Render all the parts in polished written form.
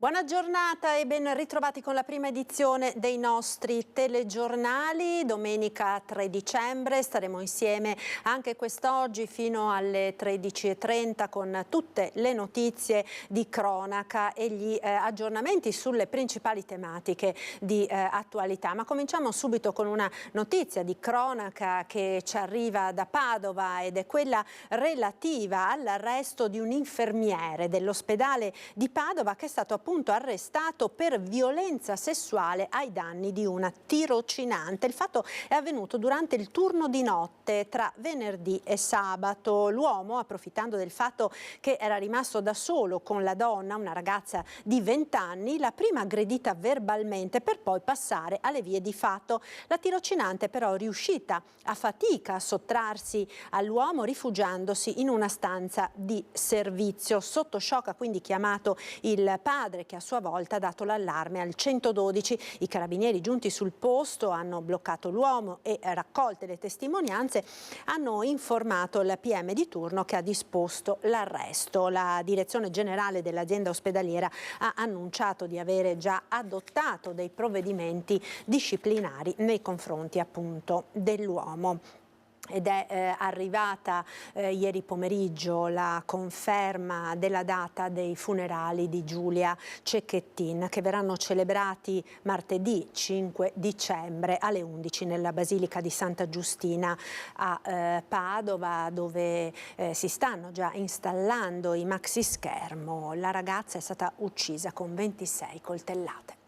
Buona giornata e ben ritrovati con la prima edizione dei nostri telegiornali. Domenica 3 dicembre staremo insieme anche quest'oggi fino alle 13:30 con tutte le notizie di cronaca e gli aggiornamenti sulle principali tematiche di attualità. Ma cominciamo subito con una notizia di cronaca che ci arriva da Padova ed è quella relativa all'arresto di un infermiere dell'ospedale di Padova che è stato appunto arrestato per violenza sessuale ai danni di una tirocinante. Il fatto è avvenuto durante il turno di notte tra venerdì e sabato. L'uomo, approfittando del fatto che era rimasto da solo con la donna, una ragazza di 20 anni, l'ha prima aggredita verbalmente per poi passare alle vie di fatto. La tirocinante però è riuscita a fatica a sottrarsi all'uomo rifugiandosi in una stanza di servizio. Sotto shock ha quindi chiamato il padre che a sua volta ha dato l'allarme al 112. I carabinieri giunti sul posto hanno bloccato l'uomo e raccolte le testimonianze hanno informato il PM di turno che ha disposto l'arresto. La direzione generale dell'azienda ospedaliera ha annunciato di avere già adottato dei provvedimenti disciplinari nei confronti appunto dell'uomo. Ed è arrivata ieri pomeriggio la conferma della data dei funerali di Giulia Cecchettin che verranno celebrati martedì 5 dicembre alle 11 nella Basilica di Santa Giustina a Padova, dove si stanno già installando i maxischermo. La ragazza è stata uccisa con 26 coltellate.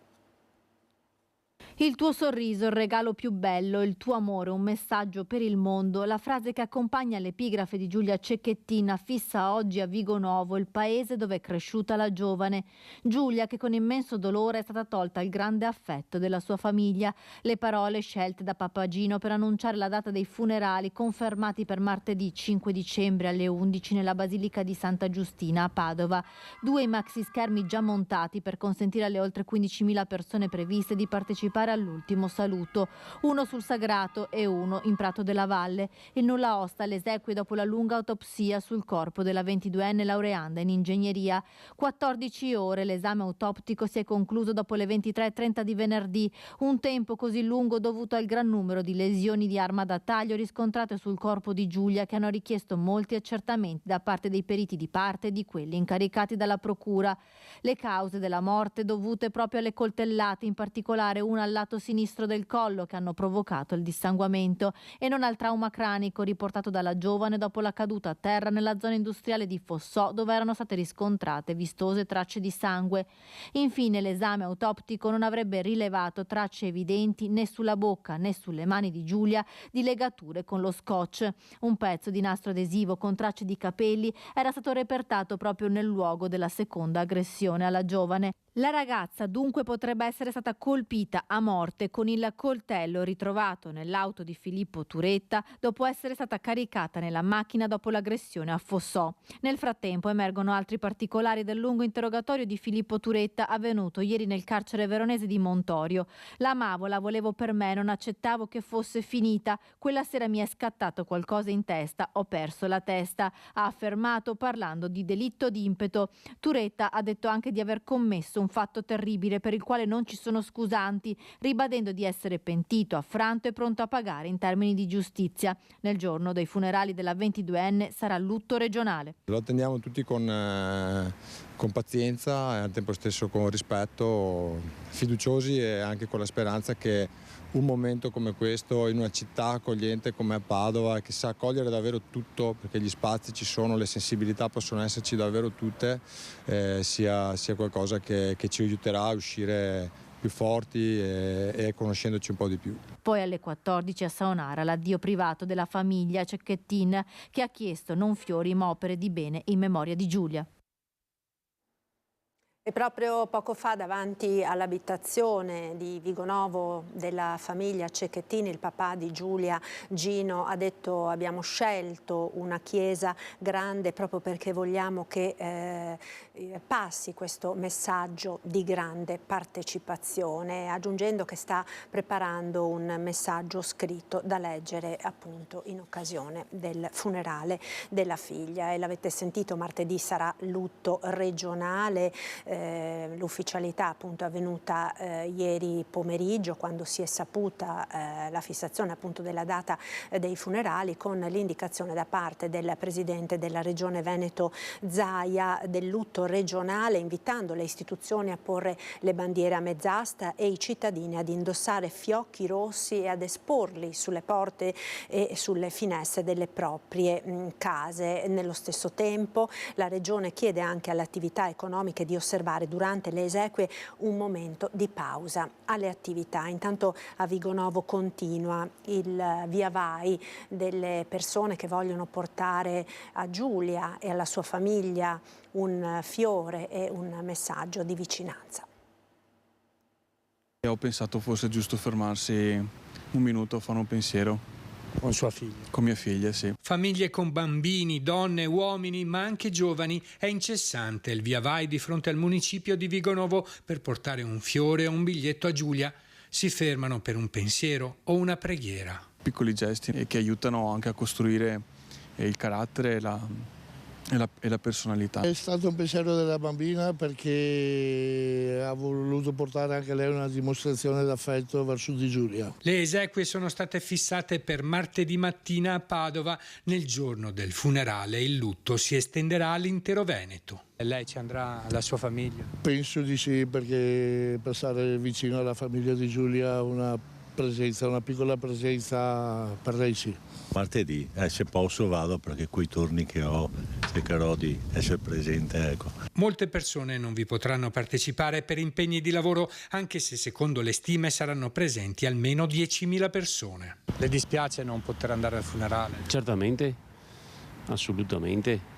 Il tuo sorriso, il regalo più bello, il tuo amore, un messaggio per il mondo, la frase che accompagna l'epigrafe di Giulia Cecchettin fissa oggi a Vigonovo, il paese dove è cresciuta la giovane. Giulia che con immenso dolore è stata tolta il grande affetto della sua famiglia. Le parole scelte da Papagino per annunciare la data dei funerali confermati per martedì 5 dicembre alle 11 nella Basilica di Santa Giustina a Padova. 2 i maxi schermi già montati per consentire alle oltre 15.000 persone previste di partecipare all'ultimo saluto, uno sul Sagrato e uno in Prato della Valle. Il nulla osta alle esequie dopo la lunga autopsia sul corpo della 22enne laureanda in ingegneria. 14 ore, l'esame autoptico si è concluso dopo le 23:30 di venerdì, un tempo così lungo dovuto al gran numero di lesioni di arma da taglio riscontrate sul corpo di Giulia che hanno richiesto molti accertamenti da parte dei periti di parte e di quelli incaricati dalla procura. Le cause della morte dovute proprio alle coltellate, in particolare una al lato sinistro del collo, che hanno provocato il dissanguamento, e non al trauma cranico riportato dalla giovane dopo la caduta a terra nella zona industriale di Fossò, dove erano state riscontrate vistose tracce di sangue. Infine l'esame autoptico non avrebbe rilevato tracce evidenti né sulla bocca né sulle mani di Giulia di legature con lo scotch. Un pezzo di nastro adesivo con tracce di capelli era stato repertato proprio nel luogo della seconda aggressione alla giovane. La ragazza dunque potrebbe essere stata colpita a morte con il coltello ritrovato nell'auto di Filippo Turetta dopo essere stata caricata nella macchina dopo l'aggressione a Fossò. Nel frattempo emergono altri particolari del lungo interrogatorio di Filippo Turetta avvenuto ieri nel carcere veronese di Montorio. L'amavo, la volevo per me, non accettavo che fosse finita. Quella sera mi è scattato qualcosa in testa, ho perso la testa, ha affermato parlando di delitto d'impeto. Turetta ha detto anche di aver commesso un fatto terribile per il quale non ci sono scusanti, ribadendo di essere pentito, affranto e pronto a pagare in termini di giustizia. Nel giorno dei funerali della 22enne sarà lutto regionale. Lo attendiamo tutti con pazienza e al tempo stesso con rispetto, fiduciosi e anche con la speranza che un momento come questo in una città accogliente come Padova, che sa accogliere davvero tutto, perché gli spazi ci sono, le sensibilità possono esserci davvero tutte, sia qualcosa che ci aiuterà a uscire più forti e conoscendoci un po' di più. Poi alle 14 a Saonara l'addio privato della famiglia Cecchettin, che ha chiesto non fiori ma opere di bene in memoria di Giulia. E proprio poco fa davanti all'abitazione di Vigonovo della famiglia Cecchettini, il papà di Giulia, Gino, ha detto: abbiamo scelto una chiesa grande proprio perché vogliamo che passi questo messaggio di grande partecipazione, aggiungendo che sta preparando un messaggio scritto da leggere appunto in occasione del funerale della figlia. E l'avete sentito, martedì sarà lutto regionale. L'ufficialità appunto è avvenuta ieri pomeriggio, quando si è saputa la fissazione appunto della data dei funerali, con l'indicazione da parte del presidente della regione Veneto Zaia del lutto regionale, invitando le istituzioni a porre le bandiere a mezz'asta e i cittadini ad indossare fiocchi rossi e ad esporli sulle porte e sulle finestre delle proprie case. Nello stesso tempo la regione chiede anche alle attività economiche di osservare durante le esequie un momento di pausa alle attività. Intanto a Vigonovo continua il via vai delle persone che vogliono portare a Giulia e alla sua famiglia un fiore e un messaggio di vicinanza. Ho pensato fosse giusto fermarsi un minuto a fare un pensiero. Con sua figlia? Con mia figlia, sì. Famiglie con bambini, donne, uomini, ma anche giovani. È incessante il via vai di fronte al municipio di Vigonovo per portare un fiore o un biglietto a Giulia. Si fermano per un pensiero o una preghiera. Piccoli gesti che aiutano anche a costruire il carattere e la personalità. È stato un pensiero della bambina, perché ha voluto portare anche lei una dimostrazione d'affetto verso di Giulia. Le esequie sono state fissate per martedì mattina a Padova. Nel giorno del funerale il lutto si estenderà all'intero Veneto. E lei ci andrà alla sua famiglia? Penso di sì, perché per stare vicino alla famiglia di Giulia una piccola presenza per lei sì. Martedì, se posso vado, perché coi turni che ho cercherò di essere presente. Ecco. Molte persone non vi potranno partecipare per impegni di lavoro, anche se secondo le stime saranno presenti almeno 10.000 persone. Le dispiace non poter andare al funerale? Certamente, assolutamente.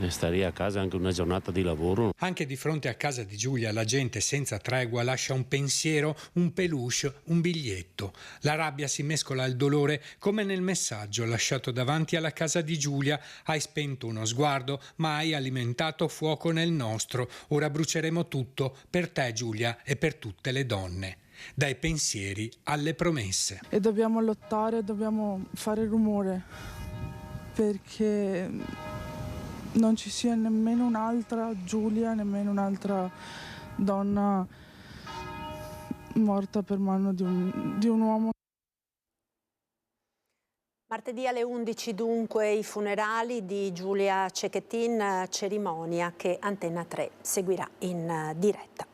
Starei a casa anche una giornata di lavoro. Anche di fronte a casa di Giulia la gente senza tregua lascia un pensiero, un peluche, un biglietto. La rabbia si mescola al dolore, come nel messaggio lasciato davanti alla casa di Giulia. Hai spento uno sguardo, ma hai alimentato fuoco nel nostro. Ora bruceremo tutto per te, Giulia, e per tutte le donne. Dai pensieri alle promesse. E dobbiamo lottare, dobbiamo fare rumore, perché non ci sia nemmeno un'altra Giulia, nemmeno un'altra donna morta per mano di un uomo. Martedì alle 11 dunque i funerali di Giulia Cecchettin, cerimonia che Antenna 3 seguirà in diretta.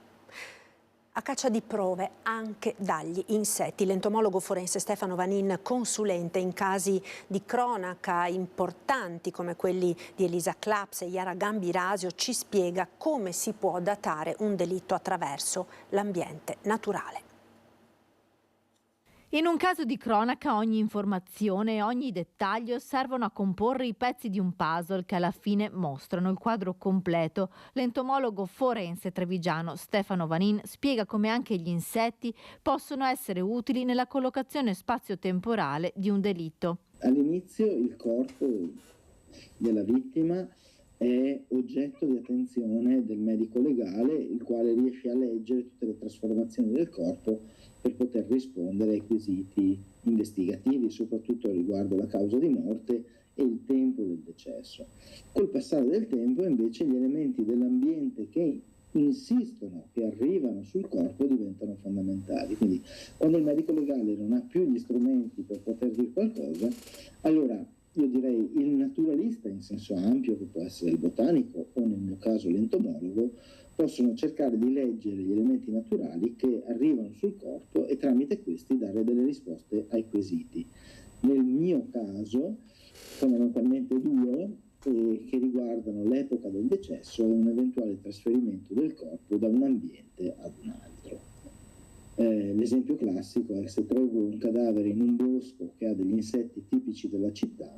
A caccia di prove anche dagli insetti. L'entomologo forense Stefano Vanin, consulente in casi di cronaca importanti come quelli di Elisa Claps e Yara Gambirasio, ci spiega come si può datare un delitto attraverso l'ambiente naturale. In un caso di cronaca ogni informazione e ogni dettaglio servono a comporre i pezzi di un puzzle che alla fine mostrano il quadro completo. L'entomologo forense trevigiano Stefano Vanin spiega come anche gli insetti possono essere utili nella collocazione spazio-temporale di un delitto. All'inizio il corpo della vittima è oggetto di attenzione del medico legale, il quale riesce a leggere tutte le trasformazioni del corpo per poter rispondere ai quesiti investigativi, soprattutto riguardo la causa di morte e il tempo del decesso. Col passare del tempo invece gli elementi dell'ambiente che insistono, che arrivano sul corpo, diventano fondamentali. Quindi quando il medico legale non ha più gli strumenti per poter dire qualcosa, allora io direi il naturalista in senso ampio, che può essere il botanico o nel mio caso l'entomologo, possono cercare di leggere gli elementi naturali che arrivano sul corpo e tramite questi dare delle risposte ai quesiti. Nel mio caso, fondamentalmente due, che riguardano l'epoca del decesso e un eventuale trasferimento del corpo da un ambiente ad un altro. L'esempio classico è: se trovo un cadavere in un bosco che ha degli insetti tipici della città,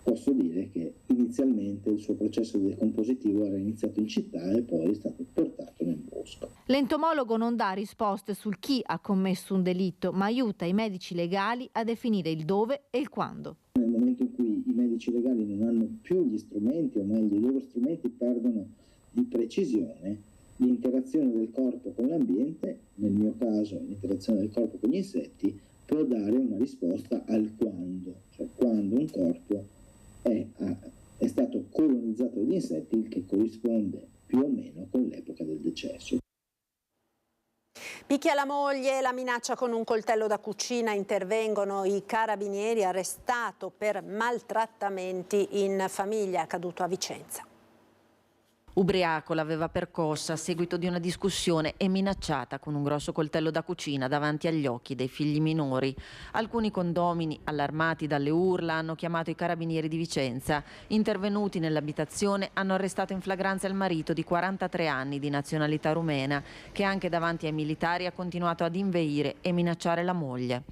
posso dire che inizialmente il suo processo decompositivo era iniziato in città e poi è stato portato nel bosco. L'entomologo non dà risposte sul chi ha commesso un delitto, ma aiuta i medici legali a definire il dove e il quando. Nel momento in cui i medici legali non hanno più gli strumenti, o meglio i loro strumenti perdono di precisione, l'interazione del corpo con l'ambiente, nel mio caso l'interazione del corpo con gli insetti, può dare una risposta al quando, cioè quando un corpo è stato colonizzato dagli insetti, il che corrisponde più o meno con l'epoca del decesso. Picchia la moglie, la minaccia con un coltello da cucina, intervengono i carabinieri, arrestato per maltrattamenti in famiglia, accaduto a Vicenza. Ubriaco l'aveva percossa a seguito di una discussione e minacciata con un grosso coltello da cucina davanti agli occhi dei figli minori. Alcuni condomini, allarmati dalle urla, hanno chiamato i carabinieri di Vicenza. Intervenuti nell'abitazione hanno arrestato in flagranza il marito di 43 anni di nazionalità rumena, che anche davanti ai militari ha continuato ad inveire e minacciare la moglie.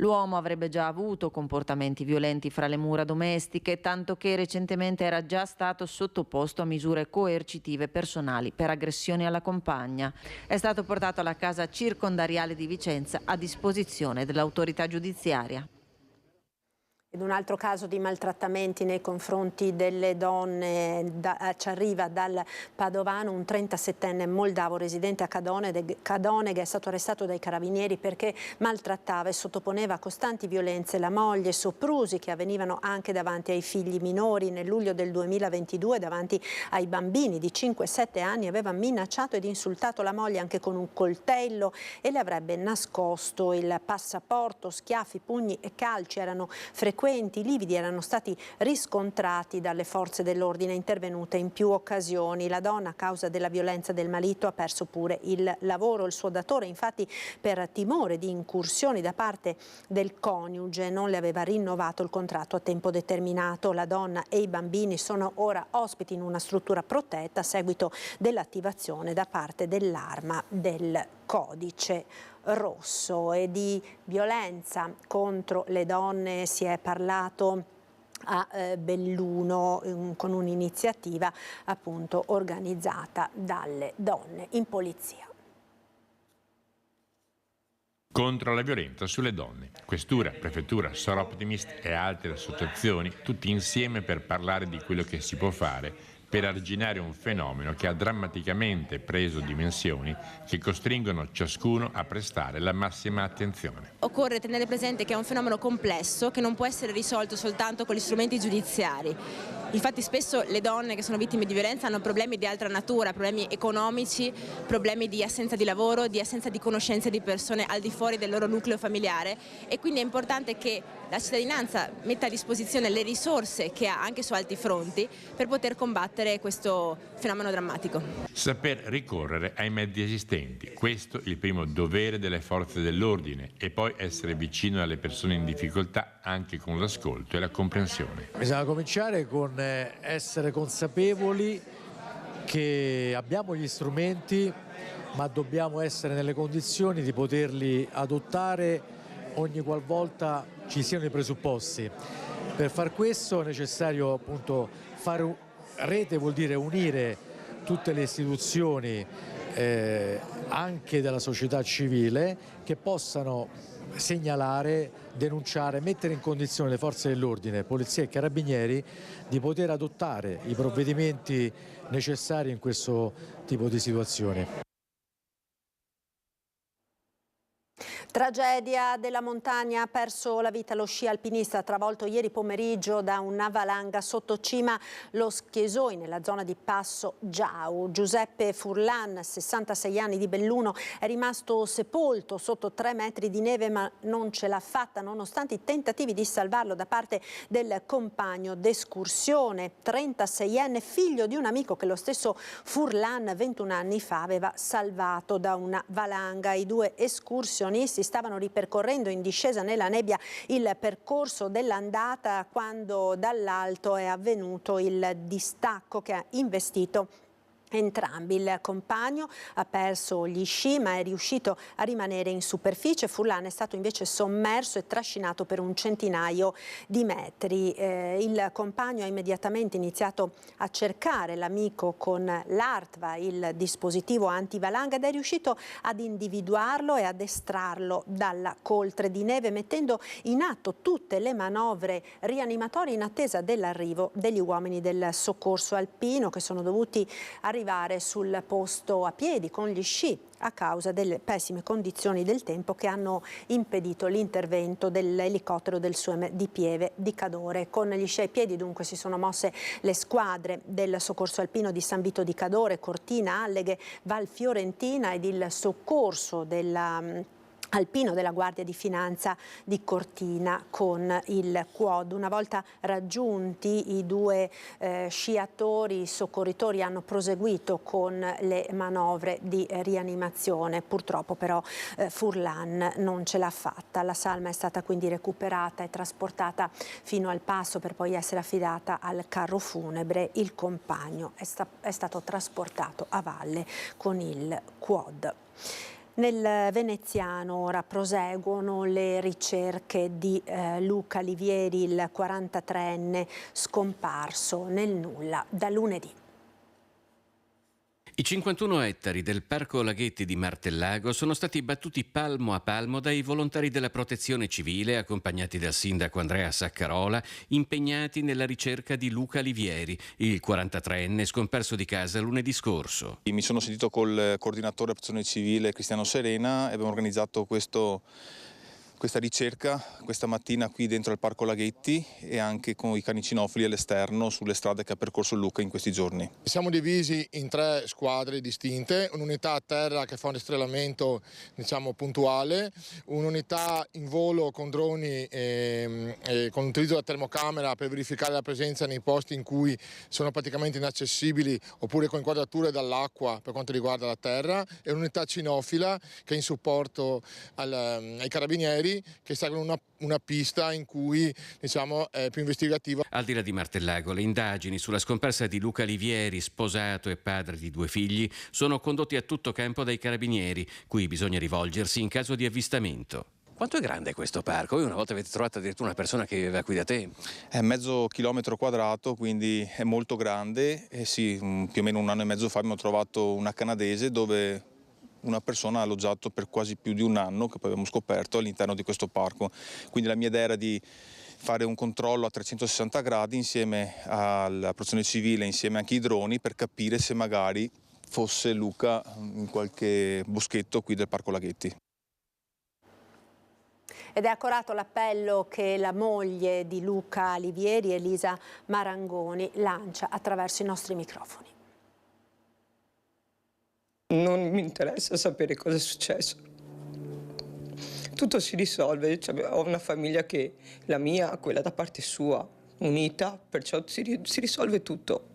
L'uomo avrebbe già avuto comportamenti violenti fra le mura domestiche, tanto che recentemente era già stato sottoposto a misure coercitive personali per aggressioni alla compagna. È stato portato alla casa circondariale di Vicenza a disposizione dell'autorità giudiziaria. Ed un altro caso di maltrattamenti nei confronti delle donne ci arriva dal Padovano. Un 37enne moldavo residente a Cadoneghe è stato arrestato dai carabinieri perché maltrattava e sottoponeva a costanti violenze la moglie, soprusi che avvenivano anche davanti ai figli minori. Nel luglio del 2022 davanti ai bambini di 5-7 anni aveva minacciato ed insultato la moglie anche con un coltello e le avrebbe nascosto il passaporto. Schiaffi, pugni e calci erano frequenti. I lividi erano stati riscontrati dalle forze dell'ordine intervenute in più occasioni. La donna, a causa della violenza del marito, ha perso pure il lavoro. Il suo datore, infatti, per timore di incursioni da parte del coniuge, non le aveva rinnovato il contratto a tempo determinato. La donna e i bambini sono ora ospiti in una struttura protetta a seguito dell'attivazione da parte dell'Arma del Codice Rosso. E di violenza contro le donne si è parlato a Belluno con un'iniziativa appunto organizzata dalle donne in polizia. Contro la violenza sulle donne. Questura, prefettura, Soroptimist e altre associazioni, tutti insieme per parlare di quello che si può fare per arginare un fenomeno che ha drammaticamente preso dimensioni che costringono ciascuno a prestare la massima attenzione. Occorre tenere presente che è un fenomeno complesso che non può essere risolto soltanto con gli strumenti giudiziari. Infatti spesso le donne che sono vittime di violenza hanno problemi di altra natura, problemi economici, problemi di assenza di lavoro, di assenza di conoscenze di persone al di fuori del loro nucleo familiare, e quindi è importante che la cittadinanza metta a disposizione le risorse che ha anche su altri fronti per poter combattere questo fenomeno drammatico. Saper ricorrere ai mezzi esistenti, questo il primo dovere delle forze dell'ordine, e poi essere vicino alle persone in difficoltà anche con l'ascolto e la comprensione. Bisogna cominciare con essere consapevoli che abbiamo gli strumenti, ma dobbiamo essere nelle condizioni di poterli adottare ogni qualvolta ci siano i presupposti. Per far questo è necessario appunto fare rete, vuol dire unire tutte le istituzioni anche della società civile che possano segnalare, denunciare, mettere in condizione le forze dell'ordine, polizia e carabinieri di poter adottare i provvedimenti necessari in questo tipo di situazioni. Tragedia della montagna, ha perso la vita lo sci alpinista travolto ieri pomeriggio da una valanga sotto cima lo Schiesoi nella zona di Passo Giau. Giuseppe Furlan, 66 anni, di Belluno, è rimasto sepolto sotto 3 metri di neve, ma non ce l'ha fatta nonostante i tentativi di salvarlo da parte del compagno d'escursione, 36enne, figlio di un amico che lo stesso Furlan 21 anni fa aveva salvato da una valanga. I due escursionisti stavano ripercorrendo in discesa nella nebbia il percorso dell'andata quando dall'alto è avvenuto il distacco che ha investito entrambi. Il compagno ha perso gli sci ma è riuscito a rimanere in superficie. Furlan è stato invece sommerso e trascinato per un centinaio di metri. Il compagno ha immediatamente iniziato a cercare l'amico con l'Artva, il dispositivo antivalanga, ed è riuscito ad individuarlo e ad estrarlo dalla coltre di neve, mettendo in atto tutte le manovre rianimatorie in attesa dell'arrivo degli uomini del soccorso alpino, che sono dovuti arrivare sul posto a piedi con gli sci a causa delle pessime condizioni del tempo che hanno impedito l'intervento dell'elicottero del SUEM di Pieve di Cadore. Con gli sci ai piedi dunque si sono mosse le squadre del soccorso alpino di San Vito di Cadore, Cortina, Alleghe, Val Fiorentina ed il soccorso alpino della Guardia di Finanza di Cortina con il quad. Una volta raggiunti i due sciatori, i soccorritori hanno proseguito con le manovre di rianimazione. Purtroppo però Furlan non ce l'ha fatta. La salma è stata quindi recuperata e trasportata fino al passo per poi essere affidata al carro funebre. Il compagno è stato trasportato a valle con il quad. Nel veneziano ora proseguono le ricerche di Luca Livieri, il 43enne scomparso nel nulla da lunedì. I 51 ettari del Parco Laghetti di Martellago sono stati battuti palmo a palmo dai volontari della Protezione Civile, accompagnati dal sindaco Andrea Saccarola, impegnati nella ricerca di Luca Livieri, il 43enne scomparso di casa lunedì scorso. Mi sono sentito col coordinatore Protezione Civile Cristiano Serena e abbiamo organizzato questa ricerca questa mattina qui dentro al Parco Laghetti e anche con i cani cinofili all'esterno sulle strade che ha percorso Luca in questi giorni. Siamo divisi in 3 squadre distinte, un'unità a terra che fa un rastrellamento puntuale, un'unità in volo con droni con l'utilizzo della termocamera per verificare la presenza nei posti in cui sono praticamente inaccessibili oppure con inquadrature dall'acqua per quanto riguarda la terra, e un'unità cinofila che è in supporto ai carabinieri che seguono una pista in cui è più investigativa. Al di là di Martellago, le indagini sulla scomparsa di Luca Livieri, sposato e padre di 2 figli, sono condotti a tutto campo dai carabinieri, cui bisogna rivolgersi in caso di avvistamento. Quanto è grande questo parco? Voi una volta avete trovato addirittura una persona che viveva qui da tempo. È mezzo chilometro quadrato, quindi è molto grande e sì, più o meno 1 anno e mezzo fa abbiamo trovato una canadese dove una persona ha alloggiato per quasi più di 1 anno, che poi abbiamo scoperto all'interno di questo parco. Quindi la mia idea era di fare un controllo a 360 gradi insieme alla Protezione Civile, insieme anche ai droni, per capire se magari fosse Luca in qualche boschetto qui del Parco Laghetti. Ed è accorato l'appello che la moglie di Luca Livieri, Elisa Marangoni, lancia attraverso i nostri microfoni. Non mi interessa sapere cosa è successo. Tutto si risolve, ho una famiglia che la mia, quella da parte sua, unita, perciò si risolve tutto.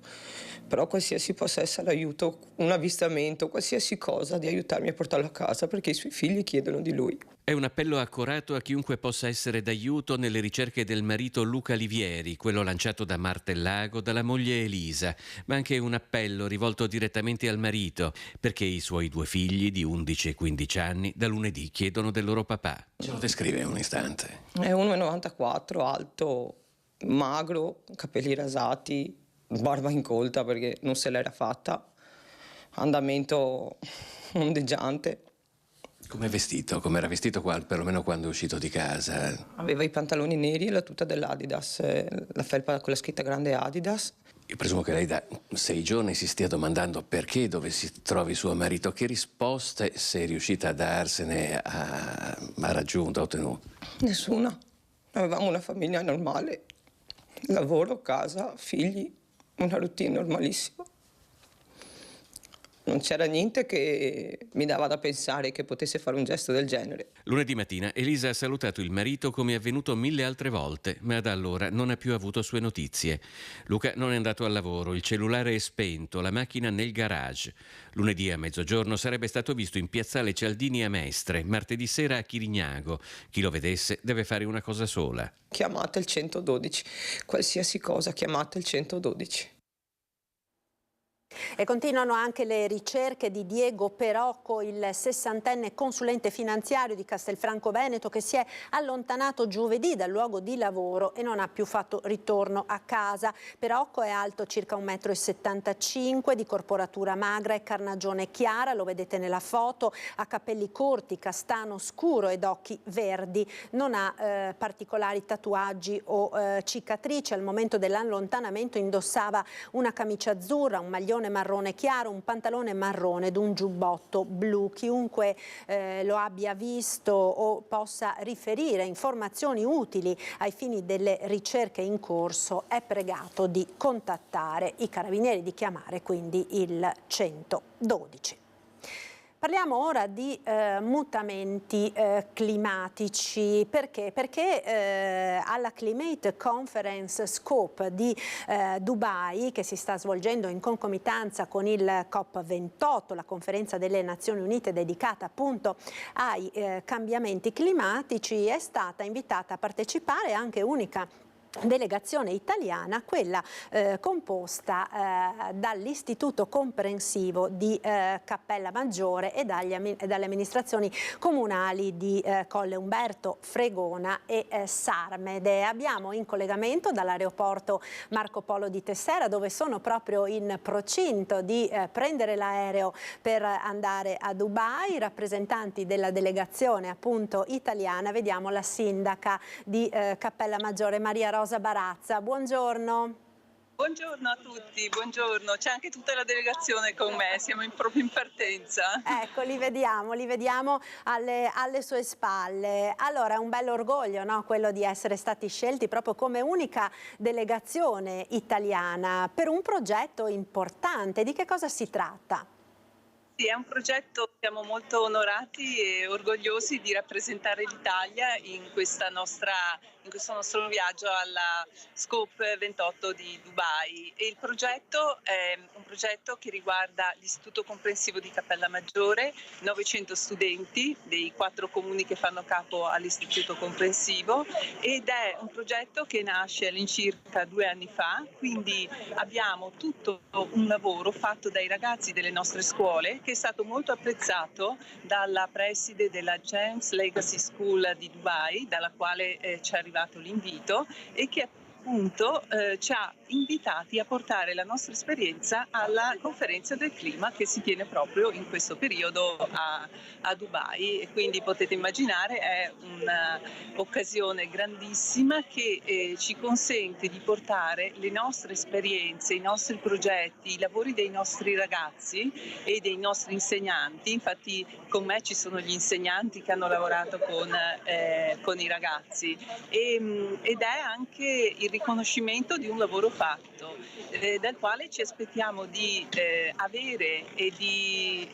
Però qualsiasi possa essere l'aiuto, un avvistamento, qualsiasi cosa di aiutarmi a portarlo a casa, perché i suoi figli chiedono di lui. È un appello accorato a chiunque possa essere d'aiuto nelle ricerche del marito Luca Livieri, quello lanciato da Martellago dalla moglie Elisa, ma anche un appello rivolto direttamente al marito, perché i suoi 2 figli di 11 e 15 anni da lunedì chiedono del loro papà. Ce lo descrive un istante. È 1,94, alto, magro, capelli rasati, barba incolta perché non se l'era fatta, andamento ondeggiante. Come è vestito? Come era vestito perlomeno quando è uscito di casa? Aveva i pantaloni neri e la tuta dell'Adidas, la felpa con la scritta grande Adidas. Io presumo che lei da 6 giorni si stia domandando perché, dove si trovi suo marito. Che risposte sei riuscita a darsene, ha raggiunto, ha ottenuto? Nessuna. Avevamo una famiglia normale, lavoro, casa, figli, una routine normalissima. Non c'era niente che mi dava da pensare che potesse fare un gesto del genere. Lunedì mattina Elisa ha salutato il marito come è avvenuto 1000 altre volte, ma da allora non ha più avuto sue notizie. Luca non è andato al lavoro, il cellulare è spento, la macchina nel garage. Lunedì a mezzogiorno sarebbe stato visto in piazzale Cialdini a Mestre, martedì sera a Chirignago. Chi lo vedesse deve fare una cosa sola. Chiamate il 112, qualsiasi cosa chiamate il 112. E continuano anche le ricerche di Diego Perocco, il 60enne consulente finanziario di Castelfranco Veneto che si è allontanato giovedì dal luogo di lavoro e non ha più fatto ritorno a casa. Perocco è alto circa 1,75 m, di corporatura magra e carnagione chiara, lo vedete nella foto, ha capelli corti, castano scuro ed occhi verdi. Non ha particolari tatuaggi o cicatrici. Al momento dell'allontanamento indossava una camicia azzurra, un maglione marrone chiaro, un pantalone marrone ed un giubbotto blu. Chiunque lo abbia visto o possa riferire informazioni utili ai fini delle ricerche in corso è pregato di contattare i carabinieri, di chiamare quindi il 112. Parliamo ora di mutamenti climatici. Perché? Perché alla Climate Conference Scope di Dubai, che si sta svolgendo in concomitanza con il COP28, la conferenza delle Nazioni Unite dedicata appunto ai cambiamenti climatici, è stata invitata a partecipare anche unica delegazione italiana, quella composta dall'Istituto Comprensivo di Cappella Maggiore e dalle amministrazioni comunali di Colle Umberto, Fregona e Sarmede. Abbiamo in collegamento dall'aeroporto Marco Polo di Tessera, dove sono proprio in procinto di prendere l'aereo per andare a Dubai, rappresentanti della delegazione appunto italiana. Vediamo la sindaca di Cappella Maggiore, Maria Rosa Barazza. Buongiorno. Buongiorno a tutti, buongiorno. C'è anche tutta la delegazione con me, siamo proprio in partenza. Ecco, li vediamo alle sue spalle. Allora, è un bel orgoglio, no? Quello di essere stati scelti proprio come unica delegazione italiana per un progetto importante. Di che cosa si tratta? Sì, è un progetto, siamo molto onorati e orgogliosi di rappresentare l'Italia in questo nostro viaggio alla Scope 28 di Dubai. E il progetto è un progetto che riguarda l'Istituto Comprensivo di Cappella Maggiore, 900 studenti dei 4 comuni che fanno capo all'Istituto Comprensivo, ed è un progetto che nasce all'incirca 2 anni fa, quindi abbiamo tutto un lavoro fatto dai ragazzi delle nostre scuole che è stato molto apprezzato dalla preside della James Legacy School di Dubai, dalla quale ci è arrivato l'invito, e che appunto ci ha invitati a portare la nostra esperienza alla conferenza del clima che si tiene proprio in questo periodo a Dubai, e quindi potete immaginare è un'occasione grandissima che ci consente di portare le nostre esperienze, i nostri progetti, i lavori dei nostri ragazzi e dei nostri insegnanti. Infatti con me ci sono gli insegnanti che hanno lavorato con i ragazzi ed è anche il riconoscimento di un lavoro fatto, dal quale ci aspettiamo di avere e di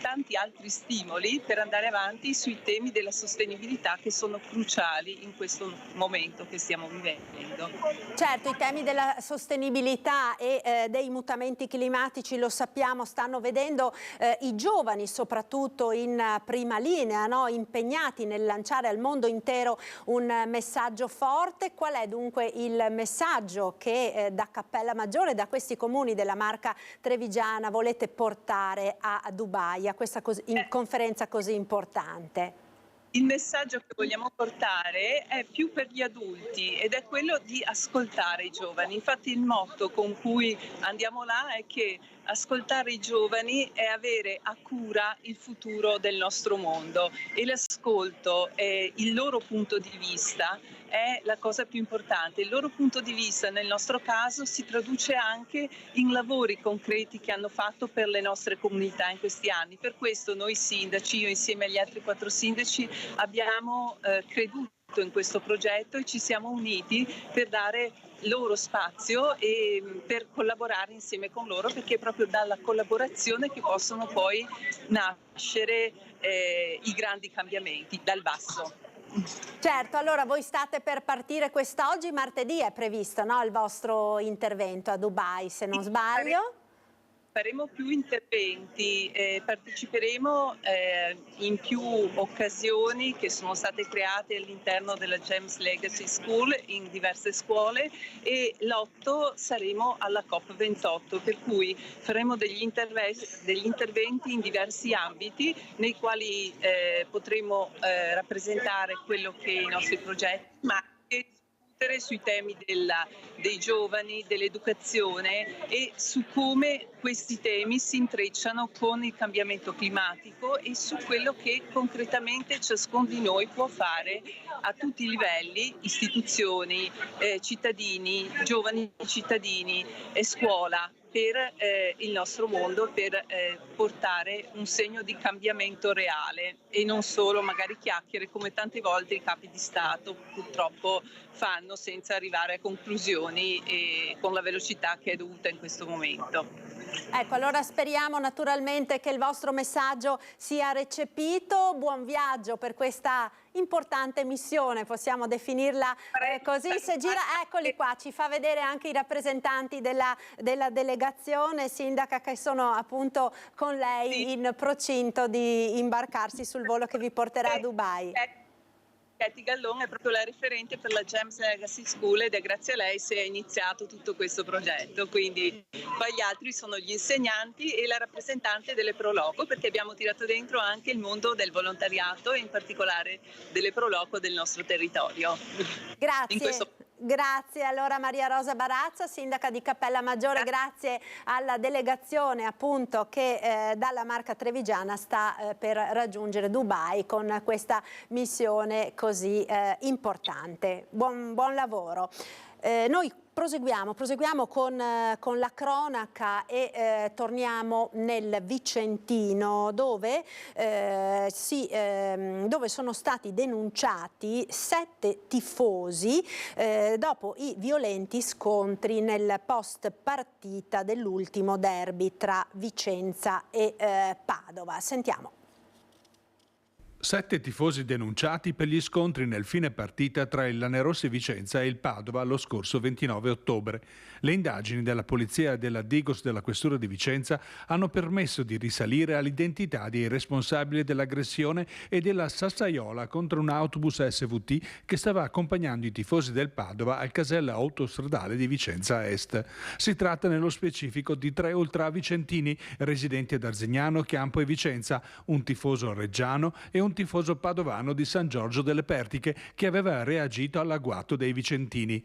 tanti altri stimoli per andare avanti sui temi della sostenibilità che sono cruciali in questo momento che stiamo vivendo. Certo, i temi della sostenibilità e dei mutamenti climatici, lo sappiamo, stanno vedendo i giovani soprattutto in prima linea, no? Impegnati nel lanciare al mondo intero un messaggio forte. Qual è dunque il messaggio che da Cappella Maggiore, da questi comuni della Marca Trevigiana volete portare a Dubai, a questa conferenza così importante? Il messaggio che vogliamo portare è più per gli adulti ed è quello di ascoltare i giovani. Infatti il motto con cui andiamo là è che ascoltare i giovani è avere a cura il futuro del nostro mondo, e l'ascolto e il loro punto di vista è la cosa più importante. Il loro punto di vista nel nostro caso si traduce anche in lavori concreti che hanno fatto per le nostre comunità in questi anni. Per questo noi sindaci, io insieme agli altri 4 sindaci, abbiamo creduto in questo progetto e ci siamo uniti per dare loro spazio e per collaborare insieme con loro, perché è proprio dalla collaborazione che possono poi nascere i grandi cambiamenti dal basso. Certo, allora voi state per partire quest'oggi, martedì è previsto, no, il vostro intervento a Dubai, se non sbaglio? faremo più interventi, parteciperemo in più occasioni che sono state create all'interno della GEMS Legacy School in diverse scuole, e l'8 saremo alla COP28, per cui faremo degli interventi in diversi ambiti nei quali potremo rappresentare quello che i nostri progetti, ma anche sui temi dei giovani, dell'educazione e su come questi temi si intrecciano con il cambiamento climatico e su quello che concretamente ciascuno di noi può fare a tutti i livelli, istituzioni, cittadini, giovani cittadini e scuola, per il nostro mondo, per portare un segno di cambiamento reale e non solo magari chiacchiere come tante volte i capi di Stato purtroppo fanno senza arrivare a conclusioni e con la velocità che è dovuta in questo momento. Ecco, allora speriamo naturalmente che il vostro messaggio sia recepito. Buon viaggio per questa importante missione, possiamo definirla così. Se gira, eccoli qua, ci fa vedere anche i rappresentanti della delegazione, sindaca, che sono appunto con lei in procinto di imbarcarsi sul volo che vi porterà a Dubai. Katy Gallon è proprio la referente per la GEMS Legacy School ed è grazie a lei se è iniziato tutto questo progetto, quindi poi gli altri sono gli insegnanti e la rappresentante delle Proloco, perché abbiamo tirato dentro anche il mondo del volontariato e in particolare delle Proloco del nostro territorio. Grazie. Grazie allora Maria Rosa Barazza, sindaca di Cappellamaggiore, grazie alla delegazione appunto che dalla Marca Trevigiana sta per raggiungere Dubai con questa missione così importante. Buon lavoro. Noi proseguiamo con la cronaca e torniamo nel Vicentino dove sono stati denunciati 7 tifosi dopo i violenti scontri nel post partita dell'ultimo derby tra Vicenza e Padova. Sentiamo. 7 tifosi denunciati per gli scontri nel fine partita tra il Lanerossi Vicenza e il Padova lo scorso 29 ottobre. Le indagini della polizia e della Digos della Questura di Vicenza hanno permesso di risalire all'identità dei responsabili dell'aggressione e della sassaiola contro un autobus SVT che stava accompagnando i tifosi del Padova al casello autostradale di Vicenza Est. Si tratta nello specifico di 3 ultravicentini residenti ad Arzignano, Chiampo e Vicenza, un tifoso reggiano e un tifoso padovano di San Giorgio delle Pertiche che aveva reagito all'agguato dei vicentini.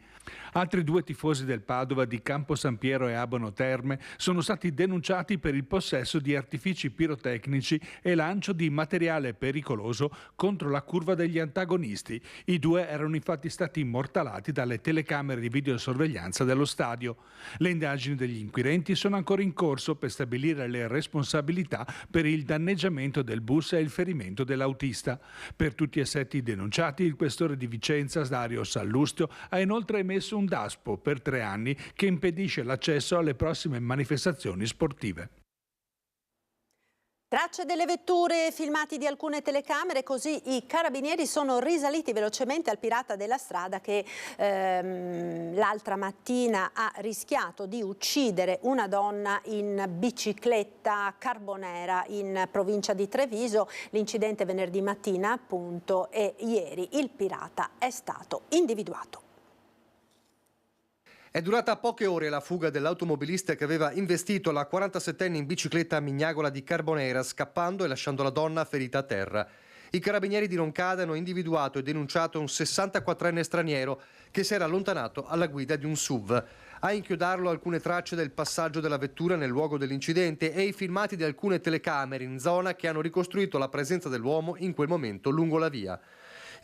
Altri 2 tifosi del Padova di Campo San Piero e Abano Terme sono stati denunciati per il possesso di artifici pirotecnici e lancio di materiale pericoloso contro la curva degli antagonisti. I 2 erano infatti stati immortalati dalle telecamere di videosorveglianza dello stadio. Le indagini degli inquirenti sono ancora in corso per stabilire le responsabilità per il danneggiamento del bus e il ferimento dell'autista. Per tutti e 7 i denunciati, il questore di Vicenza, Dario Sallustio, ha inoltre emesso un DASPO per 3 anni che impedisce l'accesso alle prossime manifestazioni sportive. Tracce delle vetture, filmati di alcune telecamere, così i carabinieri sono risaliti velocemente al pirata della strada che l'altra mattina ha rischiato di uccidere una donna in bicicletta a Carbonera in provincia di Treviso. L'incidente venerdì mattina appunto e ieri il pirata è stato individuato. È durata poche ore la fuga dell'automobilista che aveva investito la 47enne in bicicletta a Mignagola di Carbonera, scappando e lasciando la donna ferita a terra. I carabinieri di Roncade hanno individuato e denunciato un 64enne straniero che si era allontanato alla guida di un SUV. A inchiodarlo alcune tracce del passaggio della vettura nel luogo dell'incidente e i filmati di alcune telecamere in zona che hanno ricostruito la presenza dell'uomo in quel momento lungo la via.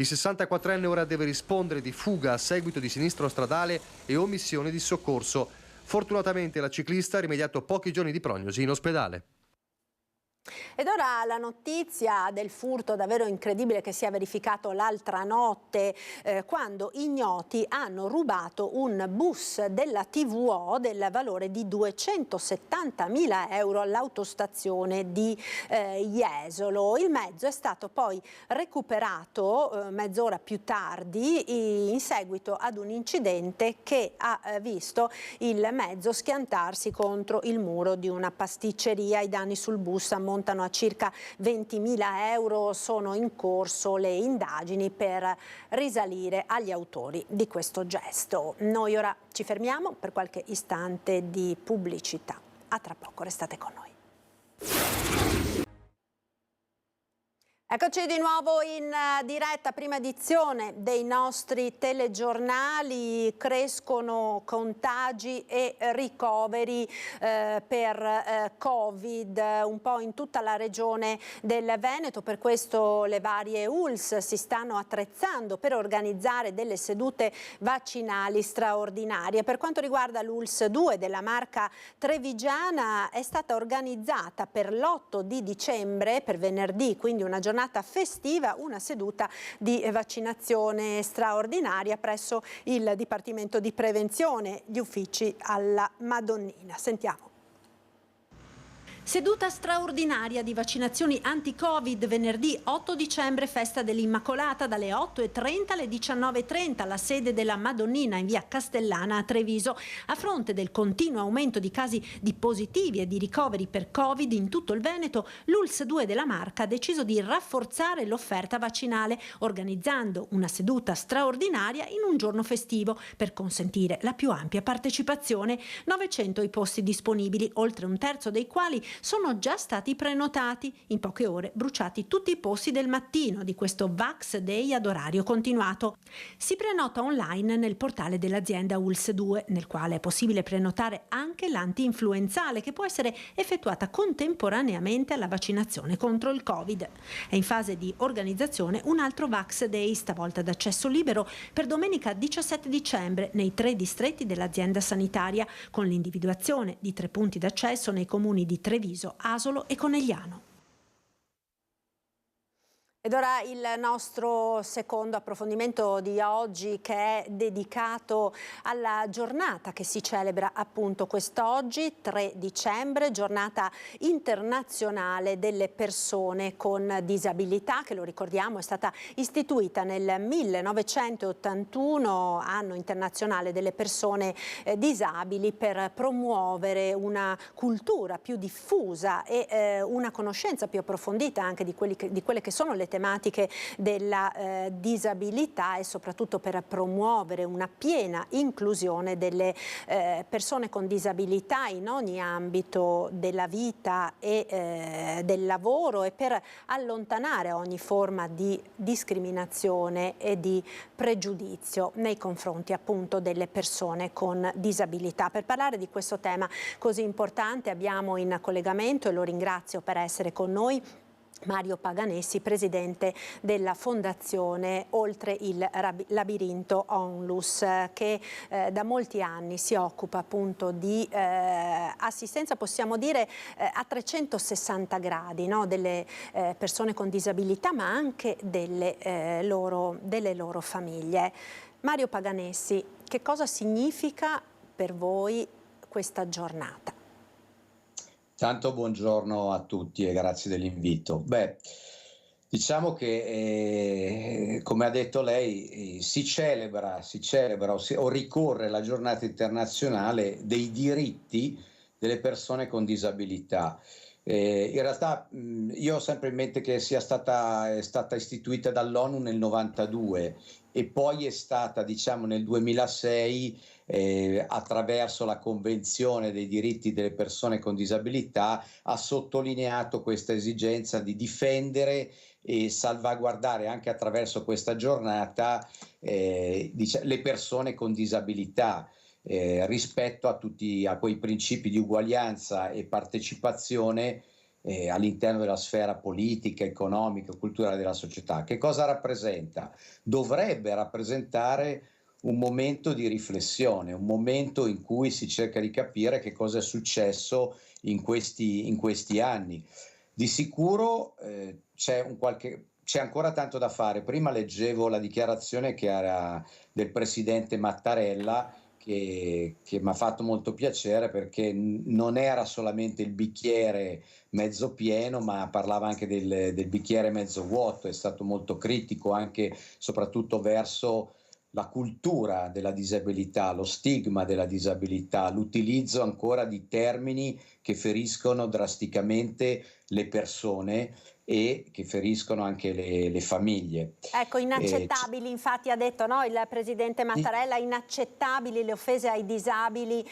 Il 64enne ora deve rispondere di fuga a seguito di sinistro stradale e omissione di soccorso. Fortunatamente la ciclista ha rimediato pochi giorni di prognosi in ospedale. Ed ora la notizia del furto davvero incredibile che si è verificato l'altra notte quando ignoti hanno rubato un bus della TVO del valore di 270.000 euro all'autostazione di Jesolo. Il mezzo è stato poi recuperato mezz'ora più tardi in seguito ad un incidente che ha visto il mezzo schiantarsi contro il muro di una pasticceria. I danni sul bus ammontano a circa 20.000 euro, sono in corso le indagini per risalire agli autori di questo gesto. Noi ora ci fermiamo per qualche istante di pubblicità. A tra poco, restate con noi. Eccoci di nuovo in diretta, prima edizione dei nostri telegiornali. Crescono contagi e ricoveri per Covid un po' in tutta la regione del Veneto, per questo le varie ULSS si stanno attrezzando per organizzare delle sedute vaccinali straordinarie. Per quanto riguarda l'ULSS 2 della Marca Trevigiana, è stata organizzata per l'8 di dicembre, per venerdì, quindi una giornata festiva, una seduta di vaccinazione straordinaria presso il Dipartimento di Prevenzione, gli uffici alla Madonnina. Sentiamo. Seduta straordinaria di vaccinazioni anti-Covid venerdì 8 dicembre, festa dell'Immacolata, dalle 8.30 alle 19.30 alla sede della Madonnina in via Castellana a Treviso. A fronte del continuo aumento di casi di positivi e di ricoveri per Covid in tutto il Veneto, l'ULSS 2 della Marca ha deciso di rafforzare l'offerta vaccinale organizzando una seduta straordinaria in un giorno festivo per consentire la più ampia partecipazione. 900 i posti disponibili, oltre un terzo dei quali sono già stati prenotati. In poche ore bruciati tutti i posti del mattino di questo Vax Day ad orario continuato. Si prenota online nel portale dell'azienda ULSS 2, nel quale è possibile prenotare anche l'anti-influenzale, che può essere effettuata contemporaneamente alla vaccinazione contro il Covid. È in fase di organizzazione un altro Vax Day, stavolta ad accesso libero, per domenica 17 dicembre nei 3 distretti dell'azienda sanitaria, con l'individuazione di 3 punti d'accesso nei comuni di Treviso, Asolo e Conegliano. Ed ora il nostro secondo approfondimento di oggi, che è dedicato alla giornata che si celebra appunto quest'oggi, 3 dicembre, giornata internazionale delle persone con disabilità, che lo ricordiamo è stata istituita nel 1981, anno internazionale delle persone disabili, per promuovere una cultura più diffusa e una conoscenza più approfondita anche di quelle che sono le tematiche della disabilità, e soprattutto per promuovere una piena inclusione delle persone con disabilità in ogni ambito della vita e del lavoro, e per allontanare ogni forma di discriminazione e di pregiudizio nei confronti appunto delle persone con disabilità. Per parlare di questo tema così importante abbiamo in collegamento, e lo ringrazio per essere con noi, Mario Paganessi, presidente della Fondazione Oltre il Labirinto Onlus, che da molti anni si occupa appunto di assistenza, possiamo dire, a 360 gradi, no? Delle persone con disabilità, ma anche delle loro famiglie. Mario Paganessi, che cosa significa per voi questa giornata? Tanto buongiorno a tutti e grazie dell'invito. Diciamo che come ha detto lei si celebra o ricorre la giornata internazionale dei diritti delle persone con disabilità. In realtà io ho sempre in mente che è stata istituita dall'ONU nel 92 e poi è stata, diciamo, nel 2006 attraverso la Convenzione dei diritti delle persone con disabilità ha sottolineato questa esigenza di difendere e salvaguardare anche attraverso questa giornata le persone con disabilità. Rispetto a quei principi di uguaglianza e partecipazione all'interno della sfera politica, economica, culturale della società. Che cosa rappresenta? Dovrebbe rappresentare un momento di riflessione, un momento in cui si cerca di capire che cosa è successo in questi anni. Di sicuro c'è ancora tanto da fare. Prima leggevo la dichiarazione che era del presidente Mattarella, che mi ha fatto molto piacere, perché non era solamente il bicchiere mezzo pieno, ma parlava anche del bicchiere mezzo vuoto. È stato molto critico anche soprattutto verso la cultura della disabilità, lo stigma della disabilità, l'utilizzo ancora di termini che feriscono drasticamente le persone e che feriscono anche le famiglie. Ecco, inaccettabili, infatti ha detto, no, il presidente Mattarella, inaccettabili le offese ai disabili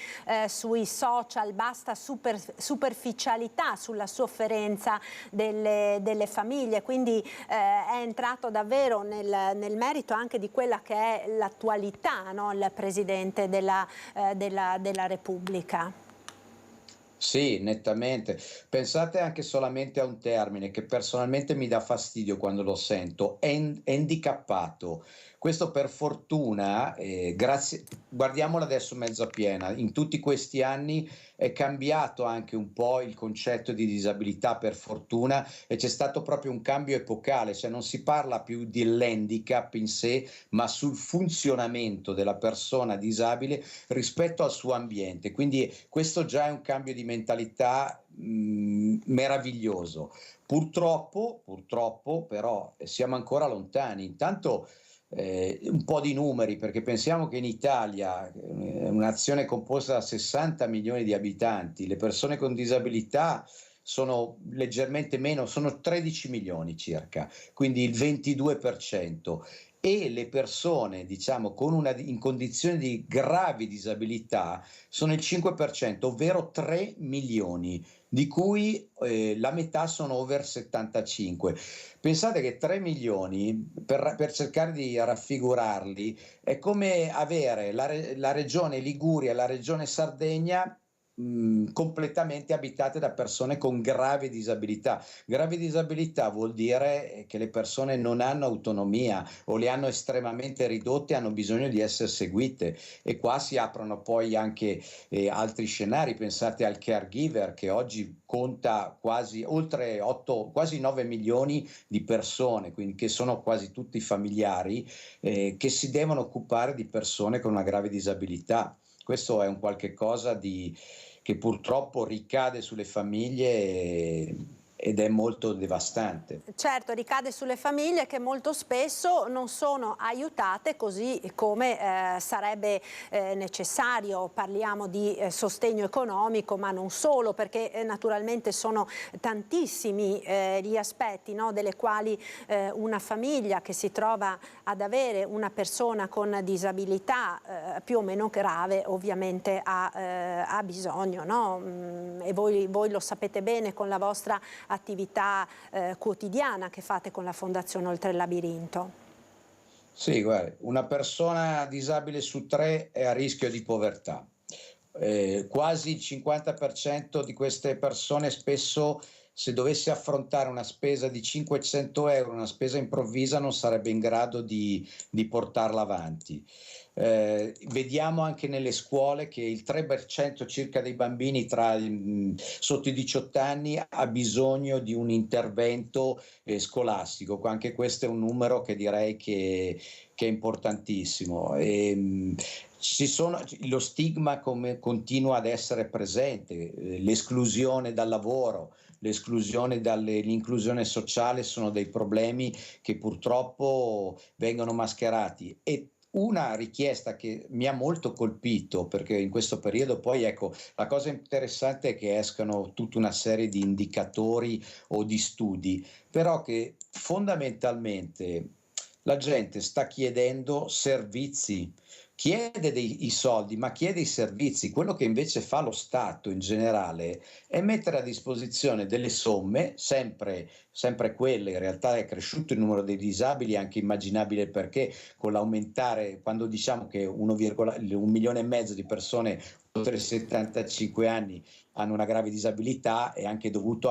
sui social, basta superficialità sulla sofferenza delle famiglie, quindi è entrato davvero nel merito anche di quella che è l'attualità, no, il presidente della Repubblica. Sì, nettamente. Pensate anche solamente a un termine che personalmente mi dà fastidio quando lo sento, handicappato. Questo per fortuna, grazie, guardiamola adesso mezza piena, in tutti questi anni è cambiato anche un po' il concetto di disabilità, per fortuna, e c'è stato proprio un cambio epocale, cioè non si parla più dell'handicap in sé, ma sul funzionamento della persona disabile rispetto al suo ambiente. Quindi questo già è un cambio di mentalità meraviglioso. Purtroppo però siamo ancora lontani. Intanto un po' di numeri, perché pensiamo che in Italia, un'azione composta da 60 milioni di abitanti, le persone con disabilità sono leggermente meno, sono 13 milioni circa, quindi il 22%. E le persone, diciamo, in condizioni di gravi disabilità sono il 5%, ovvero 3 milioni, di cui la metà sono over 75. Pensate che 3 milioni, per cercare di raffigurarli, è come avere la regione Liguria e la regione Sardegna completamente abitate da persone con grave disabilità. Grave disabilità vuol dire che le persone non hanno autonomia o le hanno estremamente ridotte e hanno bisogno di essere seguite, e qua si aprono poi anche altri scenari. Pensate al caregiver, che oggi conta quasi 9 milioni di persone, quindi che sono quasi tutti familiari che si devono occupare di persone con una grave disabilità. Questo è un qualche cosa che purtroppo ricade sulle famiglie ed è molto devastante. Certo, ricade sulle famiglie che molto spesso non sono aiutate così come sarebbe necessario. Parliamo di sostegno economico, ma non solo, perché naturalmente sono tantissimi gli aspetti, no, delle quali una famiglia che si trova ad avere una persona con disabilità più o meno grave ovviamente ha bisogno, no? E voi lo sapete bene con la vostra attività quotidiana che fate con la Fondazione Oltre il Labirinto. Sì, guarda, una persona disabile su 3 è a rischio di povertà. Quasi il 50% di queste persone spesso, se dovesse affrontare una spesa di 500 euro, una spesa improvvisa, non sarebbe in grado di portarla avanti. Vediamo anche nelle scuole che il 3% circa dei bambini sotto i 18 anni ha bisogno di un intervento scolastico. Anche questo è un numero che direi che è importantissimo. Lo stigma continua ad essere presente, l'esclusione dal lavoro, l'inclusione sociale sono dei problemi che purtroppo vengono mascherati. E una richiesta che mi ha molto colpito, perché in questo periodo poi, ecco, la cosa interessante è che escano tutta una serie di indicatori o di studi, però che fondamentalmente la gente sta chiedendo servizi, chiede i soldi, ma chiede i servizi. Quello che invece fa lo Stato in generale è mettere a disposizione delle somme, sempre quelle. In realtà è cresciuto il numero dei disabili, è anche immaginabile perché con l'aumentare, quando diciamo che 1,5 milioni di persone oltre i 75 anni hanno una grave disabilità, è anche dovuto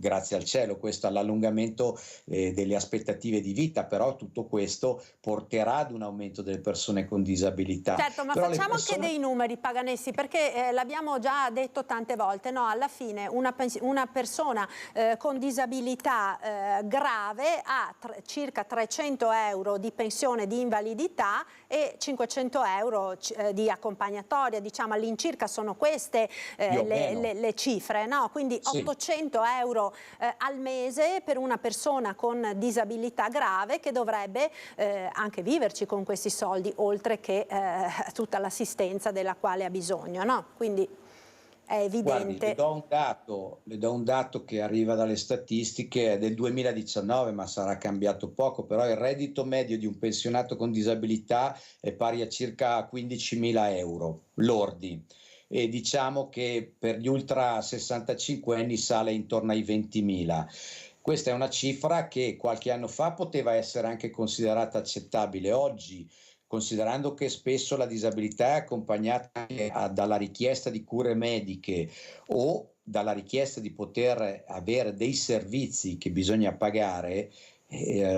grazie al cielo, questo all'allungamento delle aspettative di vita, però tutto questo porterà ad un aumento delle persone con disabilità. Certo, ma però facciamo anche dei numeri, Paganessi, perché l'abbiamo già detto tante volte, no? Alla fine una persona con disabilità grave ha circa 300 euro di pensione di invalidità e 500 euro di accompagnatoria, diciamo all'incirca sono queste le cifre, no? Quindi Sì. 800 euro al mese per una persona con disabilità grave che dovrebbe anche viverci con questi soldi, oltre che tutta l'assistenza della quale ha bisogno, no? Quindi è evidente. Guardi, le do un dato che arriva dalle statistiche, è del 2019, ma sarà cambiato poco, però il reddito medio di un pensionato con disabilità è pari a circa 15.000 euro lordi. E diciamo che per gli ultra 65 anni sale intorno ai 20.000. Questa è una cifra che qualche anno fa poteva essere anche considerata accettabile. Oggi, considerando che spesso la disabilità è accompagnata anche dalla richiesta di cure mediche o dalla richiesta di poter avere dei servizi che bisogna pagare,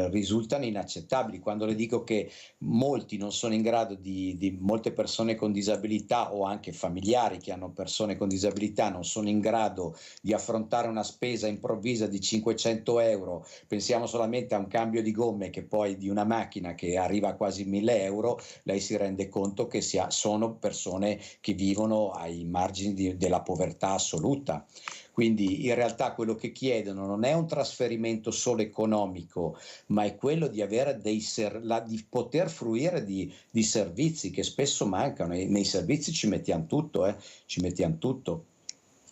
risultano inaccettabili. Quando le dico che molti non sono in grado di molte persone con disabilità o anche familiari che hanno persone con disabilità non sono in grado di affrontare una spesa improvvisa di 500 euro, pensiamo solamente a un cambio di gomme che poi di una macchina che arriva a quasi 1.000 euro, lei si rende conto che sono persone che vivono ai margini della povertà assoluta. Quindi in realtà quello che chiedono non è un trasferimento solo economico, ma è quello di avere di poter fruire di servizi che spesso mancano. E nei servizi ci mettiamo tutto, ci mettiamo tutto.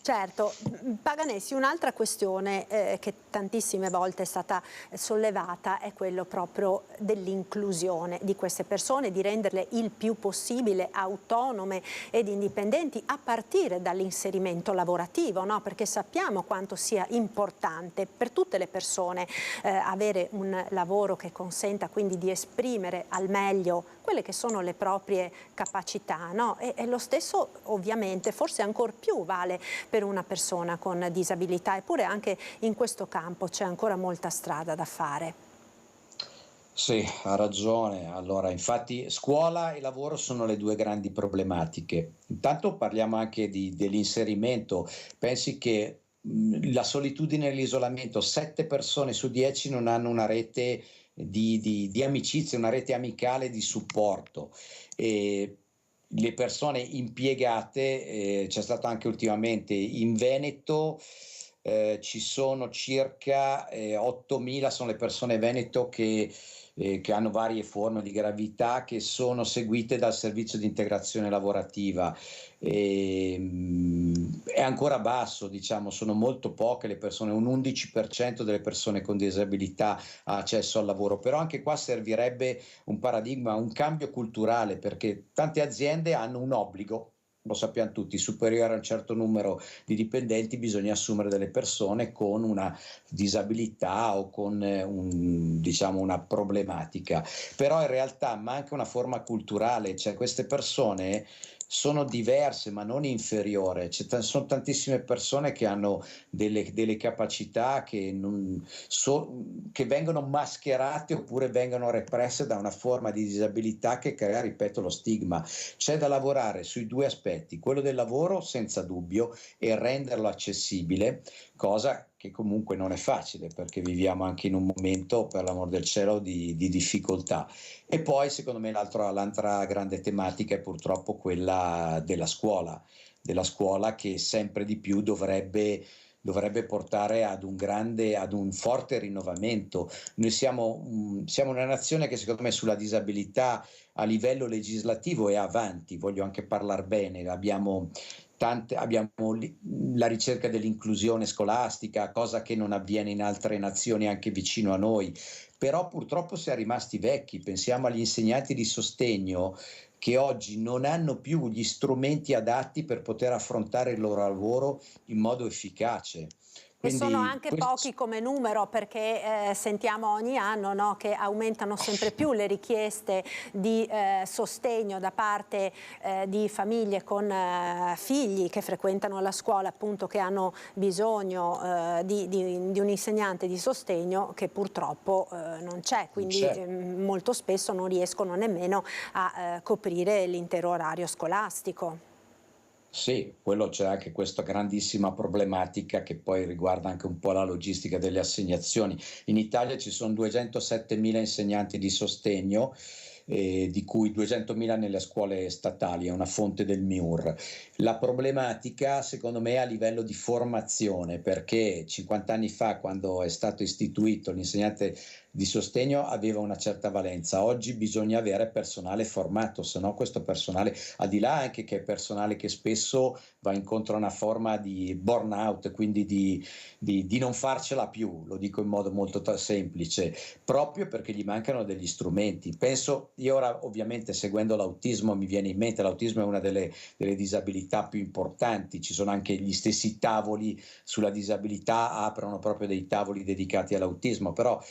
Certo, Paganessi, un'altra questione che tantissime volte è stata sollevata è quello proprio dell'inclusione di queste persone, di renderle il più possibile autonome ed indipendenti a partire dall'inserimento lavorativo, no? Perché sappiamo quanto sia importante per tutte le persone avere un lavoro che consenta quindi di esprimere al meglio quelle che sono le proprie capacità, no? E lo stesso ovviamente, forse ancor più vale per una persona con disabilità, eppure anche in questo campo c'è ancora molta strada da fare. Sì, ha ragione. Allora, infatti scuola e lavoro sono le due grandi problematiche. Intanto parliamo anche dell'inserimento. Pensi che la solitudine e l'isolamento, 7 persone su 10 non hanno una rete di amicizia, una rete amicale di supporto. E le persone impiegate, c'è stato anche ultimamente in Veneto, ci sono circa 8.000, sono le persone veneto che hanno varie forme di gravità, che sono seguite dal servizio di integrazione lavorativa. È ancora basso, diciamo, sono molto poche le persone, un 11% delle persone con disabilità ha accesso al lavoro, però anche qua servirebbe un paradigma, un cambio culturale, perché tante aziende hanno un obbligo, lo sappiamo tutti, superiore a un certo numero di dipendenti bisogna assumere delle persone con una disabilità o con una problematica, però in realtà manca una forma culturale, cioè queste persone sono diverse ma non inferiori, sono tantissime persone che hanno delle capacità che vengono mascherate oppure vengono represse da una forma di disabilità che crea, ripeto, lo stigma. C'è da lavorare sui due aspetti, quello del lavoro senza dubbio e renderlo accessibile, cosa che comunque non è facile perché viviamo anche in un momento, per l'amor del cielo, di difficoltà. E poi secondo me l'altra grande tematica è purtroppo quella della scuola che sempre di più dovrebbe portare ad un forte rinnovamento. Noi siamo una nazione che secondo me sulla disabilità a livello legislativo è avanti, voglio anche parlare bene, abbiamo la ricerca dell'inclusione scolastica, cosa che non avviene in altre nazioni anche vicino a noi, però purtroppo si è rimasti vecchi. Pensiamo agli insegnanti di sostegno che oggi non hanno più gli strumenti adatti per poter affrontare il loro lavoro in modo efficace. E sono anche pochi come numero, perché sentiamo ogni anno, no, che aumentano sempre più le richieste di sostegno da parte di famiglie con figli che frequentano la scuola, appunto, che hanno bisogno di un insegnante di sostegno che purtroppo non c'è, quindi molto spesso non riescono nemmeno a coprire l'intero orario scolastico. Sì, quello c'è anche questa grandissima problematica che poi riguarda anche un po' la logistica delle assegnazioni. In Italia ci sono 207.000 insegnanti di sostegno, di cui 200.000 nelle scuole statali, è una fonte del MIUR. La problematica secondo me è a livello di formazione, perché 50 anni fa, quando è stato istituito l'insegnante di sostegno, aveva una certa valenza. Oggi bisogna avere personale formato, se no questo personale, al di là anche che è personale che spesso va incontro a una forma di burnout, quindi di non farcela più, lo dico in modo molto semplice, proprio perché gli mancano degli strumenti. Penso, io ora ovviamente seguendo l'autismo mi viene in mente, l'autismo è una delle disabilità più importanti, ci sono anche gli stessi tavoli sulla disabilità, aprono proprio dei tavoli dedicati all'autismo, però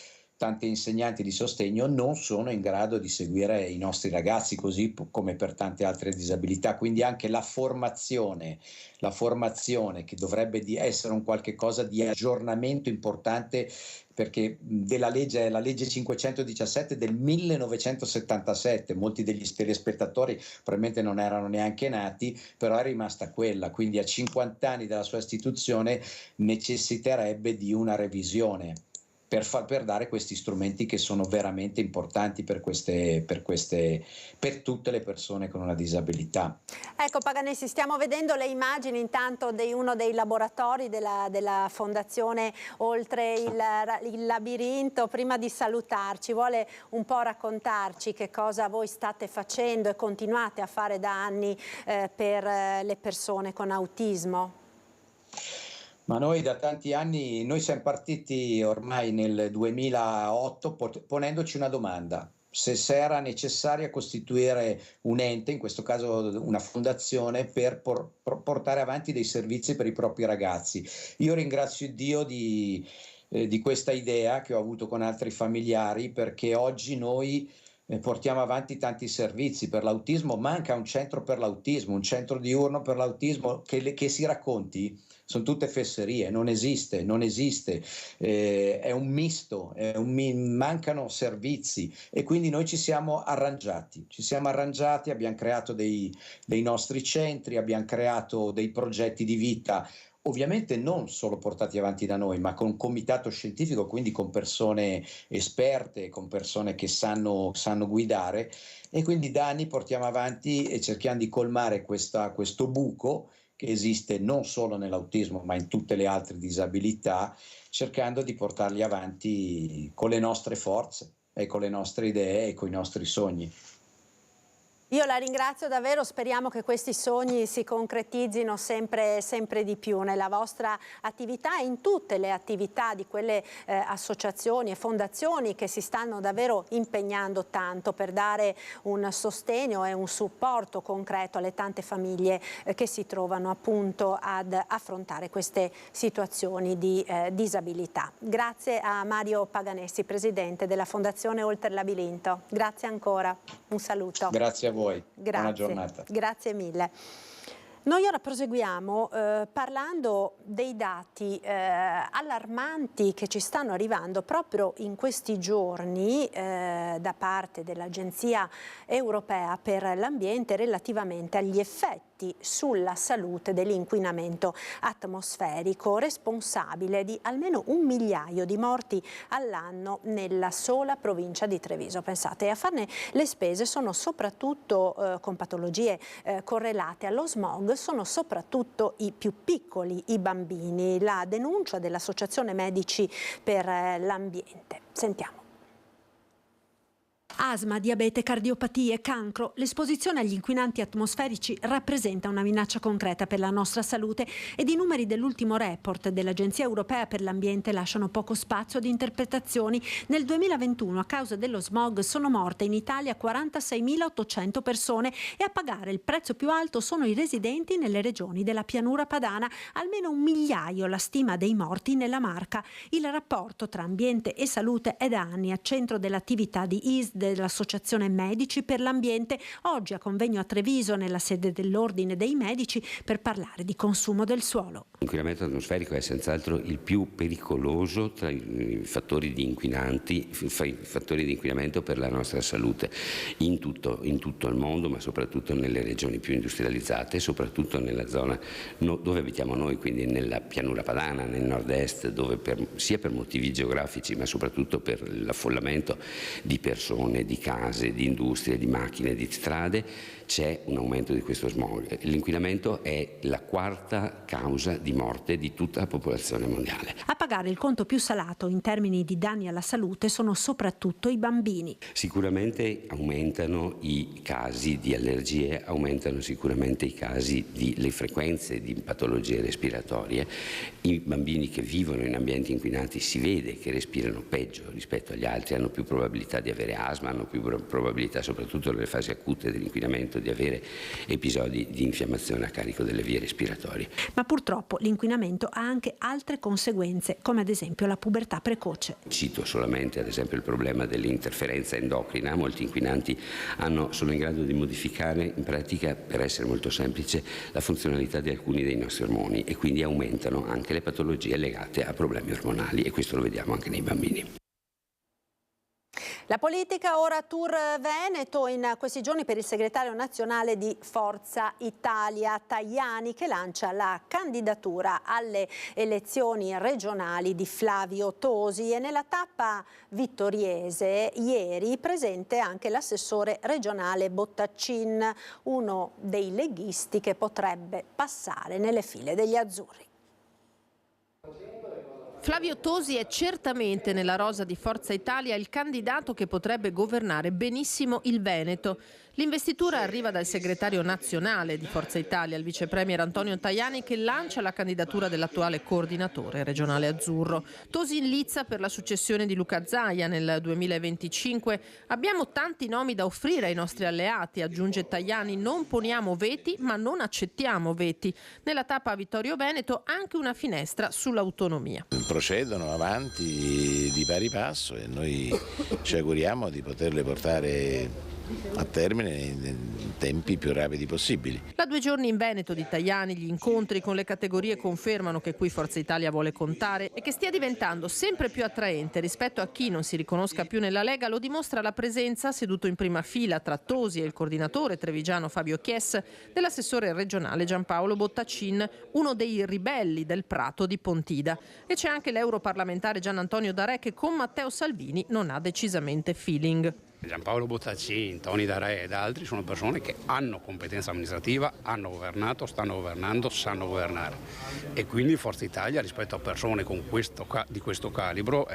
tanti insegnanti di sostegno non sono in grado di seguire i nostri ragazzi, così come per tante altre disabilità, quindi anche la formazione che dovrebbe essere un qualche cosa di aggiornamento importante, perché la legge 517 del 1977, molti degli telespettatori probabilmente non erano neanche nati, però è rimasta quella, quindi a 50 anni dalla sua istituzione necessiterebbe di una revisione per dare questi strumenti che sono veramente importanti per tutte le persone con una disabilità. Ecco Paganessi, stiamo vedendo le immagini intanto di uno dei laboratori della Fondazione Oltre il Labirinto. Prima di salutarci, vuole un po' raccontarci che cosa voi state facendo e continuate a fare da anni per le persone con autismo? Ma noi da tanti anni, noi siamo partiti ormai nel 2008 ponendoci una domanda: se era necessaria costituire un ente, in questo caso una fondazione, per portare avanti dei servizi per i propri ragazzi. Io ringrazio Dio di questa idea che ho avuto con altri familiari, perché oggi noi portiamo avanti tanti servizi per l'autismo. Manca un centro per l'autismo, un centro diurno per l'autismo che si racconti. Sono tutte fesserie, non esiste, è un misto, mancano servizi, e quindi noi ci siamo arrangiati, abbiamo creato dei nostri centri, abbiamo creato dei progetti di vita, ovviamente non solo portati avanti da noi, ma con un comitato scientifico, quindi con persone esperte, con persone che sanno guidare, e quindi da anni portiamo avanti e cerchiamo di colmare questo buco che esiste non solo nell'autismo ma in tutte le altre disabilità, cercando di portarli avanti con le nostre forze e con le nostre idee e con i nostri sogni. Io la ringrazio davvero, speriamo che questi sogni si concretizzino sempre di più nella vostra attività e in tutte le attività di quelle associazioni e fondazioni che si stanno davvero impegnando tanto per dare un sostegno e un supporto concreto alle tante famiglie che si trovano appunto ad affrontare queste situazioni di disabilità. Grazie a Mario Paganessi, presidente della Fondazione Oltre il Labirinto. Grazie ancora, un saluto. Grazie a voi. Grazie. Buona giornata. Grazie mille. Noi ora proseguiamo parlando dei dati allarmanti che ci stanno arrivando proprio in questi giorni da parte dell'Agenzia Europea per l'Ambiente relativamente agli effetti sulla salute dell'inquinamento atmosferico, responsabile di almeno 1 migliaio di morti all'anno nella sola provincia di Treviso. Pensate, a farne le spese sono soprattutto con patologie correlate allo smog, sono soprattutto i più piccoli, i bambini. La denuncia dell'Associazione Medici per l'Ambiente. Sentiamo. Asma, diabete, cardiopatie, cancro. L'esposizione agli inquinanti atmosferici rappresenta una minaccia concreta per la nostra salute ed i numeri dell'ultimo report dell'Agenzia Europea per l'Ambiente lasciano poco spazio ad interpretazioni. Nel 2021 a causa dello smog sono morte in Italia 46.800 persone e a pagare il prezzo più alto sono i residenti nelle regioni della pianura padana, almeno 1 migliaio la stima dei morti nella Marca. Il rapporto tra ambiente e salute è da anni a centro dell'attività di ISD, dell'Associazione Medici per l'Ambiente, oggi a convegno a Treviso nella sede dell'Ordine dei Medici per parlare di consumo del suolo. L'inquinamento atmosferico è senz'altro il più pericoloso tra i fattori di inquinamento per la nostra salute in tutto il mondo, ma soprattutto nelle regioni più industrializzate, soprattutto nella zona dove abitiamo noi, quindi nella pianura padana, nel nord-est, dove sia per motivi geografici ma soprattutto per l'affollamento di persone, di case, di industrie, di macchine, di strade, c'è un aumento di questo smog. L'inquinamento è la 4ª causa di morte di tutta la popolazione mondiale. A pagare il conto più salato in termini di danni alla salute sono soprattutto i bambini. Sicuramente aumentano i casi di allergie, aumentano sicuramente i casi le frequenze di patologie respiratorie. I bambini che vivono in ambienti inquinati si vede che respirano peggio rispetto agli altri, hanno più probabilità di avere asma, hanno più probabilità, soprattutto nelle fasi acute dell'inquinamento, di avere episodi di infiammazione a carico delle vie respiratorie. Ma purtroppo l'inquinamento ha anche altre conseguenze, come ad esempio la pubertà precoce. Cito solamente ad esempio il problema dell'interferenza endocrina. Molti inquinanti sono in grado di modificare in pratica, per essere molto semplice, la funzionalità di alcuni dei nostri ormoni e quindi aumentano anche le patologie legate a problemi ormonali, e questo lo vediamo anche nei bambini. La politica, ora Tour Veneto, in questi giorni per il segretario nazionale di Forza Italia Tajani, che lancia la candidatura alle elezioni regionali di Flavio Tosi, e nella tappa vittoriese ieri presente anche l'assessore regionale Bottaccin, uno dei leghisti che potrebbe passare nelle file degli azzurri. Flavio Tosi è certamente nella rosa di Forza Italia il candidato che potrebbe governare benissimo il Veneto. L'investitura arriva dal segretario nazionale di Forza Italia, il vice premier Antonio Tajani, che lancia la candidatura dell'attuale coordinatore regionale azzurro. Tosi in lizza per la successione di Luca Zaia nel 2025. Abbiamo tanti nomi da offrire ai nostri alleati, aggiunge Tajani. Non poniamo veti, ma non accettiamo veti. Nella tappa a Vittorio Veneto anche una finestra sull'autonomia. Procedono avanti di pari passo e noi ci auguriamo di poterle portare a termine in tempi più rapidi possibili. Da 2 giorni in Veneto di Tajani, gli incontri con le categorie confermano che qui Forza Italia vuole contare e che stia diventando sempre più attraente rispetto a chi non si riconosca più nella Lega. Lo dimostra la presenza, seduto in prima fila tra Tosi e il coordinatore trevigiano Fabio Chies, dell'assessore regionale Giampaolo Bottaccin, uno dei ribelli del Prato di Pontida. E c'è anche l'europarlamentare Gian Antonio D'Arè, che con Matteo Salvini non ha decisamente feeling. Giampaolo Bottaccin, Toni D'Arè ed altri sono persone che hanno competenza amministrativa, hanno governato, stanno governando, sanno governare, e quindi Forza Italia rispetto a persone di questo calibro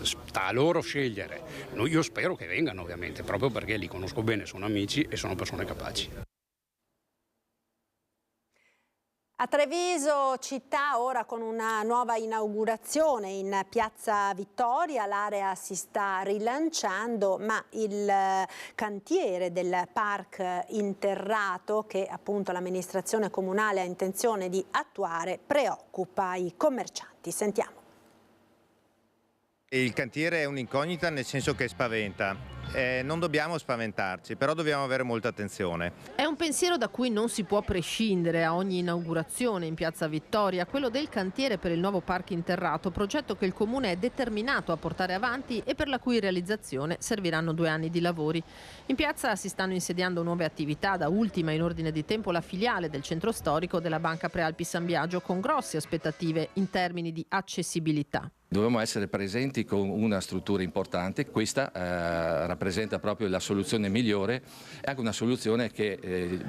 sta a loro scegliere. Io spero che vengano, ovviamente, proprio perché li conosco bene, sono amici e sono persone capaci. A Treviso città ora con una nuova inaugurazione in Piazza Vittoria, l'area si sta rilanciando, ma il cantiere del park interrato che appunto l'amministrazione comunale ha intenzione di attuare preoccupa i commercianti. Sentiamo. Il cantiere è un'incognita nel senso che spaventa. Non dobbiamo spaventarci, però dobbiamo avere molta attenzione. È un pensiero da cui non si può prescindere a ogni inaugurazione in Piazza Vittoria, quello del cantiere per il nuovo parco interrato, progetto che il Comune è determinato a portare avanti e per la cui realizzazione serviranno 2 anni di lavori. In piazza si stanno insediando nuove attività, da ultima in ordine di tempo la filiale del centro storico della Banca Prealpi San Biagio, con grosse aspettative in termini di accessibilità. Dovevamo essere presenti con una struttura importante, questa rappresenta proprio la soluzione migliore e anche una soluzione che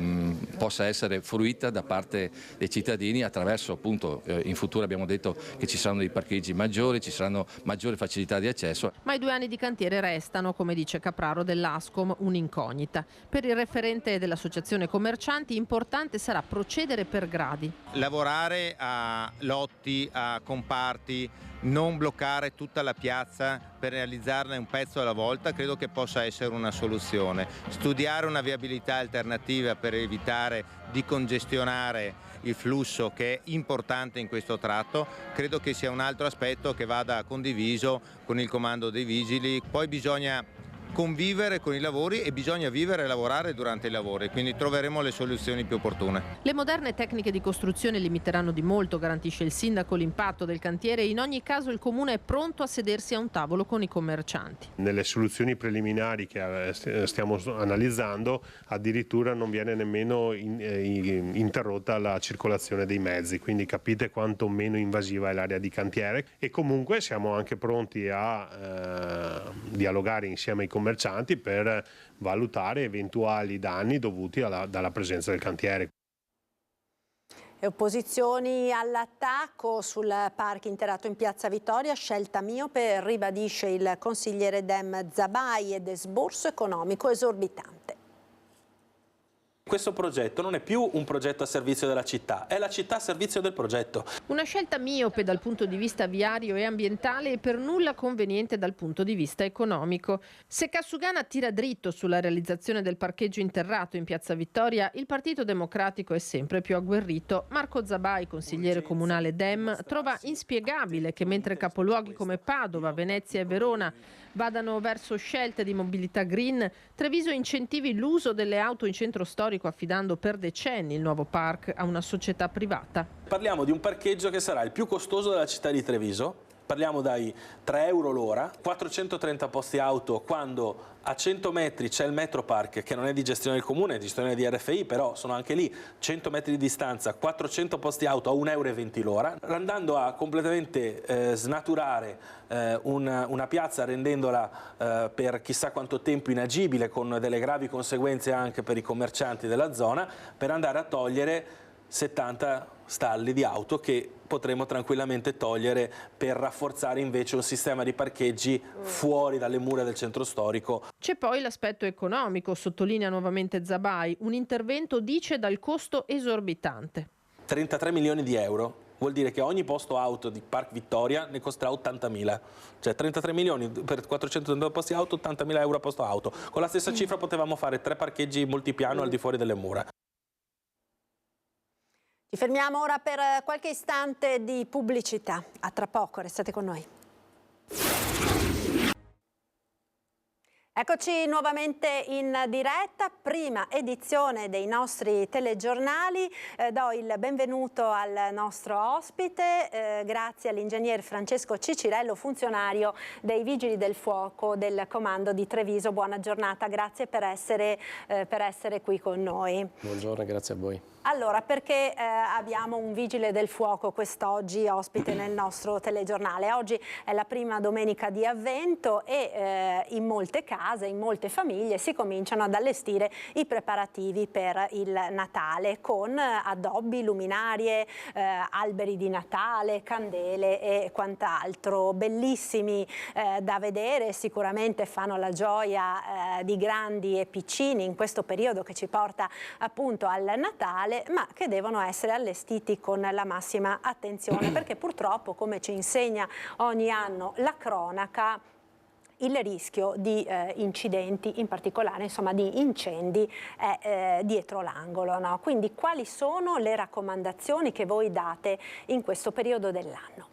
possa essere fruita da parte dei cittadini attraverso, appunto, in futuro abbiamo detto che ci saranno dei parcheggi maggiori, ci saranno maggiori facilità di accesso. Ma i 2 anni di cantiere restano, come dice Capraro dell'Ascom, un'incognita. Per il referente dell'Associazione Commercianti importante sarà procedere per gradi. Lavorare a lotti, a comparti, non bloccare tutta la piazza per realizzarne un pezzo alla volta, credo che possa essere una soluzione. Studiare una viabilità alternativa per evitare di congestionare il flusso, che è importante in questo tratto, credo che sia un altro aspetto che vada condiviso con il comando dei vigili. Poi bisogna convivere con i lavori e bisogna vivere e lavorare durante i lavori, quindi troveremo le soluzioni più opportune. Le moderne tecniche di costruzione limiteranno di molto, garantisce il sindaco, l'impatto del cantiere e in ogni caso il comune è pronto a sedersi a un tavolo con i commercianti. Nelle soluzioni preliminari che stiamo analizzando addirittura non viene nemmeno interrotta la circolazione dei mezzi, quindi capite quanto meno invasiva è l'area di cantiere e comunque siamo anche pronti a dialogare insieme ai commercianti per valutare eventuali danni dovuti dalla presenza del cantiere. E opposizioni all'attacco sul parco interato in Piazza Vittoria, scelta miope, ribadisce il consigliere Dem Zabai, ed esborso economico esorbitante. Questo progetto non è più un progetto a servizio della città, è la città a servizio del progetto. Una scelta miope dal punto di vista viario e ambientale e per nulla conveniente dal punto di vista economico. Se Cassugana tira dritto sulla realizzazione del parcheggio interrato in Piazza Vittoria, il Partito Democratico è sempre più agguerrito. Marco Zabai, consigliere comunale Dem, trova inspiegabile che mentre capoluoghi come Padova, Venezia e Verona vadano verso scelte di mobilità green, Treviso incentivi l'uso delle auto in centro storico affidando per decenni il nuovo park a una società privata. Parliamo di un parcheggio che sarà il più costoso della città di Treviso, parliamo dai 3 euro l'ora, 430 posti auto quando a 100 metri c'è il Metro Park che non è di gestione del comune, è di gestione di RFI, però sono anche lì 100 metri di distanza, 400 posti auto a 1,20 euro l'ora, andando a completamente snaturare una piazza rendendola per chissà quanto tempo inagibile con delle gravi conseguenze anche per i commercianti della zona, per andare a togliere 70 stalli di auto che potremo tranquillamente togliere per rafforzare invece un sistema di parcheggi fuori dalle mura del centro storico. C'è poi l'aspetto economico, sottolinea nuovamente Zabai, un intervento dice dal costo esorbitante. 33 milioni di euro. Vuol dire che ogni posto auto di Park Vittoria ne costerà 80.000, cioè 33 milioni per 430 posti auto, 80.000 euro a posto auto. Con la stessa cifra potevamo fare 3 parcheggi multipiano al di fuori delle mura. Ci fermiamo ora per qualche istante di pubblicità. A tra poco, restate con noi. Eccoci nuovamente in diretta, prima edizione dei nostri telegiornali. Do il benvenuto al nostro ospite, grazie all'ingegner Francesco Cicirello, funzionario dei Vigili del Fuoco del Comando di Treviso. Buona giornata, grazie per essere qui con noi. Buongiorno, grazie a voi. Allora, perché abbiamo un vigile del fuoco quest'oggi ospite nel nostro telegiornale? Oggi è la prima domenica di Avvento e in molte case, in molte famiglie si cominciano ad allestire i preparativi per il Natale con addobbi, luminarie, alberi di Natale, candele e quant'altro. Bellissimi da vedere, sicuramente fanno la gioia di grandi e piccini in questo periodo che ci porta appunto al Natale, ma che devono essere allestiti con la massima attenzione perché purtroppo, come ci insegna ogni anno la cronaca, il rischio di incidenti, in particolare insomma di incendi, è dietro l'angolo, no? Quindi quali sono le raccomandazioni che voi date in questo periodo dell'anno?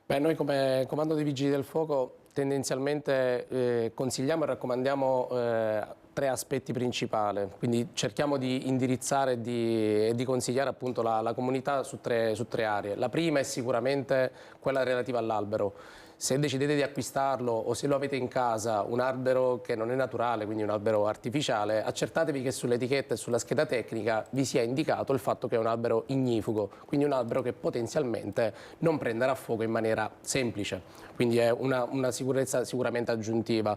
Beh, noi come Comando dei Vigili del Fuoco tendenzialmente consigliamo e raccomandiamo 3 aspetti principali, quindi cerchiamo di indirizzare e di consigliare appunto la comunità su tre aree. La prima è sicuramente quella relativa all'albero. se decidete di acquistarlo o se lo avete in casa un albero che non è naturale, quindi un albero artificiale, accertatevi che sull'etichetta e sulla scheda tecnica vi sia indicato il fatto che è un albero ignifugo, quindi un albero che potenzialmente non prenderà fuoco in maniera semplice, quindi è una sicurezza sicuramente aggiuntiva.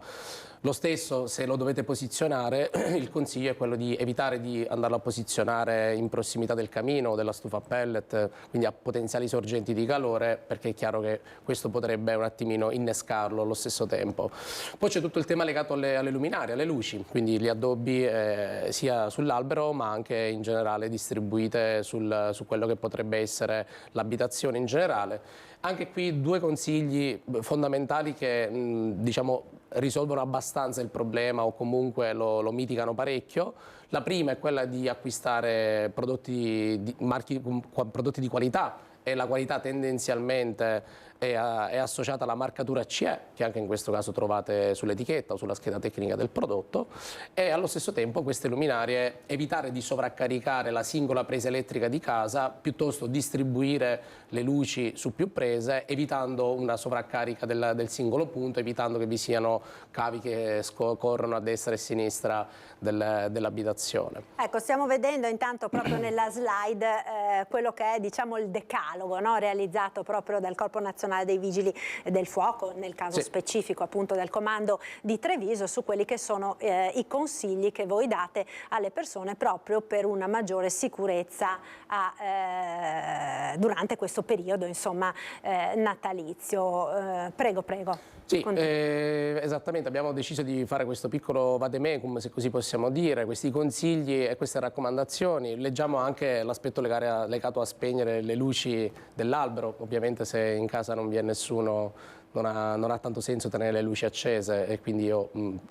Lo stesso, se lo dovete posizionare, il consiglio è quello di evitare di andarlo a posizionare in prossimità del camino o della stufa a pellet, quindi a potenziali sorgenti di calore, perché è chiaro che questo potrebbe un attimino innescarlo allo stesso tempo. Poi c'è tutto il tema legato alle luminarie, alle luci, quindi gli addobbi sia sull'albero ma anche in generale distribuite su quello che potrebbe essere l'abitazione in generale. Anche qui due consigli fondamentali che diciamo risolvono abbastanza il problema o comunque lo mitigano parecchio. La prima è quella di acquistare prodotti di qualità, e la qualità tendenzialmente è associata alla marcatura CE, che anche in questo caso trovate sull'etichetta o sulla scheda tecnica del prodotto, e allo stesso tempo queste luminarie evitare di sovraccaricare la singola presa elettrica di casa, piuttosto distribuire le luci su più prese, evitando una sovraccarica del singolo punto, evitando che vi siano cavi che corrono a destra e a sinistra dell'abitazione. Ecco, stiamo vedendo intanto proprio nella slide quello che è, diciamo, il decalogo, no? Realizzato proprio dal Corpo Nazionale dei Vigili del Fuoco, nel caso specifico appunto del Comando di Treviso, su quelli che sono i consigli che voi date alle persone proprio per una maggiore sicurezza durante questo periodo, insomma, natalizio. Prego, prego. Sì, esattamente, abbiamo deciso di fare questo piccolo vademecum, se così possiamo dire, questi consigli e queste raccomandazioni. Leggiamo anche l'aspetto legato a spegnere le luci dell'albero, ovviamente se in casa non vi è nessuno non ha tanto senso tenere le luci accese, e quindi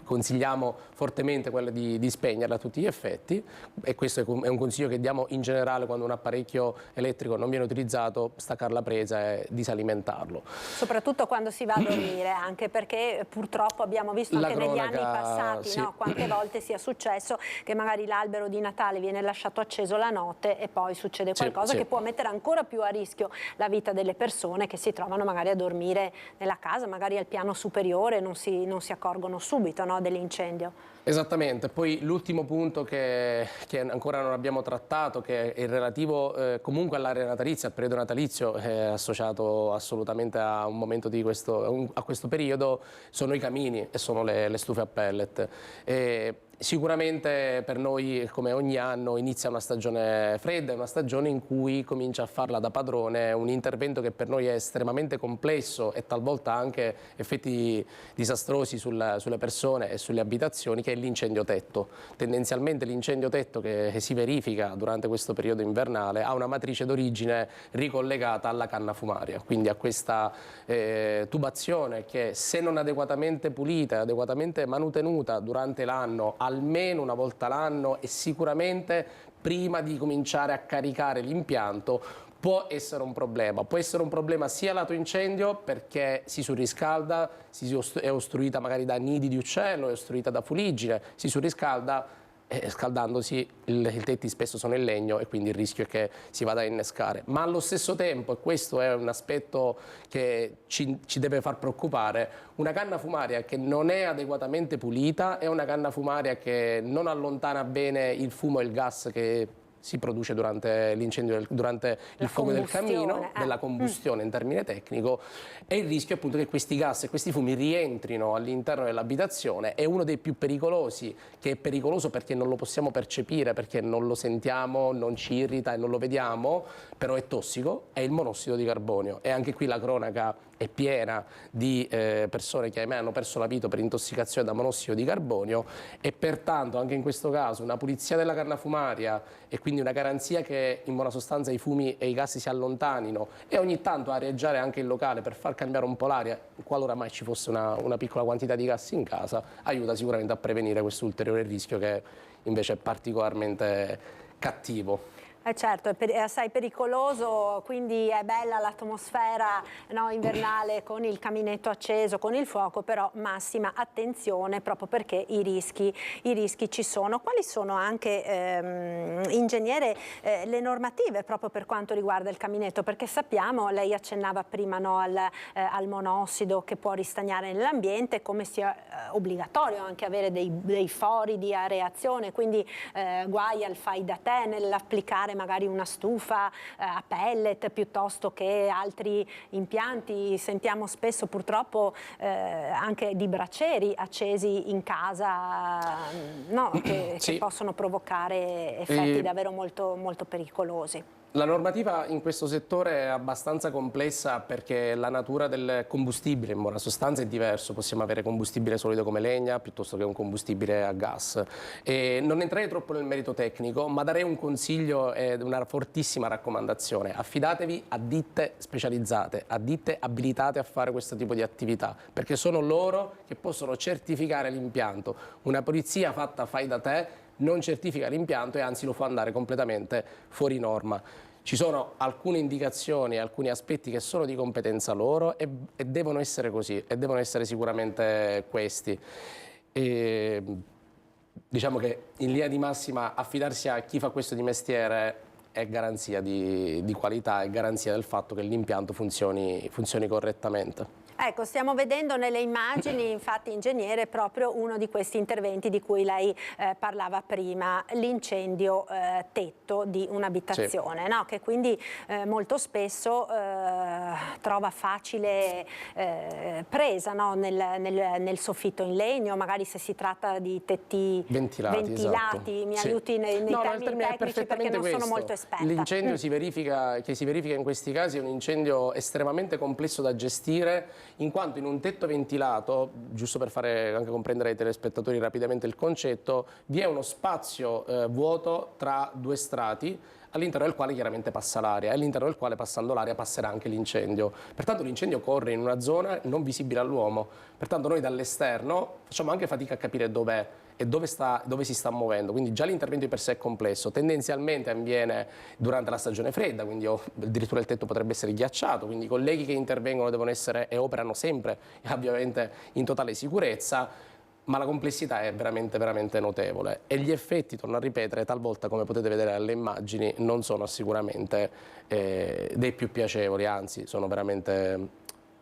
consigliamo fortemente quello di spegnerle a tutti gli effetti, e questo è un consiglio che diamo in generale quando un apparecchio elettrico non viene utilizzato: staccare la presa e disalimentarlo. Soprattutto quando si va a dormire, anche perché purtroppo abbiamo visto anche negli anni passati, sì, no? Quante volte sia successo che magari l'albero di Natale viene lasciato acceso la notte e poi succede qualcosa che può mettere ancora più a rischio la vita delle persone che si trovano magari a dormire nella casa, magari al piano superiore, non si accorgono subito, no, dell'incendio. Esattamente. Poi l'ultimo punto che ancora non abbiamo trattato, che è il relativo comunque all'area natalizia, al periodo natalizio, è associato assolutamente a un momento di a questo periodo, sono i camini e sono le stufe a pellet. Sicuramente per noi, come ogni anno, inizia una stagione fredda, è una stagione in cui comincia a farla da padrone un intervento che per noi è estremamente complesso e talvolta anche effetti disastrosi sulle persone e sulle abitazioni, che è l'incendio tetto. Tendenzialmente l'incendio tetto che si verifica durante questo periodo invernale ha una matrice d'origine ricollegata alla canna fumaria, quindi a questa tubazione che, se non adeguatamente pulita e adeguatamente manutenuta durante l'anno, almeno una volta l'anno e sicuramente prima di cominciare a caricare l'impianto, può essere un problema. Può essere un problema sia lato incendio, perché si surriscalda, è ostruita magari da nidi di uccello, è ostruita da fuliggine, si surriscalda, scaldandosi i tetti spesso sono in legno e quindi il rischio è che si vada a innescare. Ma allo stesso tempo, e questo è un aspetto che ci deve far preoccupare, una canna fumaria che non è adeguatamente pulita è una canna fumaria che non allontana bene il fumo e il gas che si produce durante l'incendio, durante il fuoco del camino, della combustione in termine tecnico, e il rischio appunto che questi gas e questi fumi rientrino all'interno dell'abitazione. È uno dei più pericolosi, che è pericoloso perché non lo possiamo percepire, perché non lo sentiamo, non ci irrita e non lo vediamo, però è tossico, è il monossido di carbonio. E anche qui la cronaca è piena di persone che ahimè hanno perso la vita per intossicazione da monossido di carbonio, e pertanto anche in questo caso una pulizia della canna fumaria e quindi una garanzia che in buona sostanza i fumi e i gas si allontanino, e ogni tanto areggiare anche il locale per far cambiare un po' l'aria, qualora mai ci fosse una piccola quantità di gas in casa, aiuta sicuramente a prevenire questo ulteriore rischio che invece è particolarmente cattivo. Certo, è assai pericoloso, quindi è bella l'atmosfera, no, invernale con il caminetto acceso, con il fuoco, però massima attenzione proprio perché i rischi ci sono. Quali sono anche, ingegnere, le normative proprio per quanto riguarda il caminetto? Perché sappiamo, lei accennava prima, no, al monossido che può ristagnare nell'ambiente, come sia obbligatorio anche avere dei fori di areazione, quindi guai al fai da te nell'applicare magari una stufa a pellet piuttosto che altri impianti. Sentiamo spesso purtroppo anche di bracieri accesi in casa, no, che possono provocare effetti davvero molto, molto pericolosi. La normativa in questo settore è abbastanza complessa perché la natura del combustibile in buona sostanza è diverso. Possiamo avere combustibile solido come legna piuttosto che un combustibile a gas. E non entrerei troppo nel merito tecnico, ma darei un consiglio ed una fortissima raccomandazione. Affidatevi a ditte specializzate, a ditte abilitate a fare questo tipo di attività, perché sono loro che possono certificare l'impianto. Una polizia fatta fai da te non certifica l'impianto e anzi lo fa andare completamente fuori norma. Ci sono alcune indicazioni, alcuni aspetti che sono di competenza loro e devono essere così, e devono essere sicuramente questi. E diciamo che in linea di massima affidarsi a chi fa questo di mestiere è garanzia di qualità, è garanzia del fatto che l'impianto funzioni correttamente. Ecco, stiamo vedendo nelle immagini, infatti, ingegnere, proprio uno di questi interventi di cui lei parlava prima, l'incendio tetto di un'abitazione, no? Che quindi molto spesso trova facile presa, no? nel soffitto in legno, magari se si tratta di tetti ventilati. Esatto. Mi aiuti nei termini tecnici perché non sono molto esperta. L'incendio che si verifica in questi casi è un incendio estremamente complesso da gestire, in quanto in un tetto ventilato, giusto per fare anche comprendere ai telespettatori rapidamente il concetto, vi è uno spazio vuoto tra due strati all'interno del quale chiaramente passa l'aria e all'interno del quale, passando l'aria, passerà anche l'incendio. Pertanto l'incendio corre in una zona non visibile all'uomo, pertanto noi dall'esterno facciamo anche fatica a capire dov'è e dove si sta muovendo, quindi già l'intervento di per sé è complesso. Tendenzialmente avviene durante la stagione fredda, quindi addirittura il tetto potrebbe essere ghiacciato, quindi i colleghi che intervengono devono essere e operano sempre ovviamente in totale sicurezza, ma la complessità è veramente, veramente notevole e gli effetti, torno a ripetere, talvolta, come potete vedere dalle immagini, non sono sicuramente dei più piacevoli, anzi sono veramente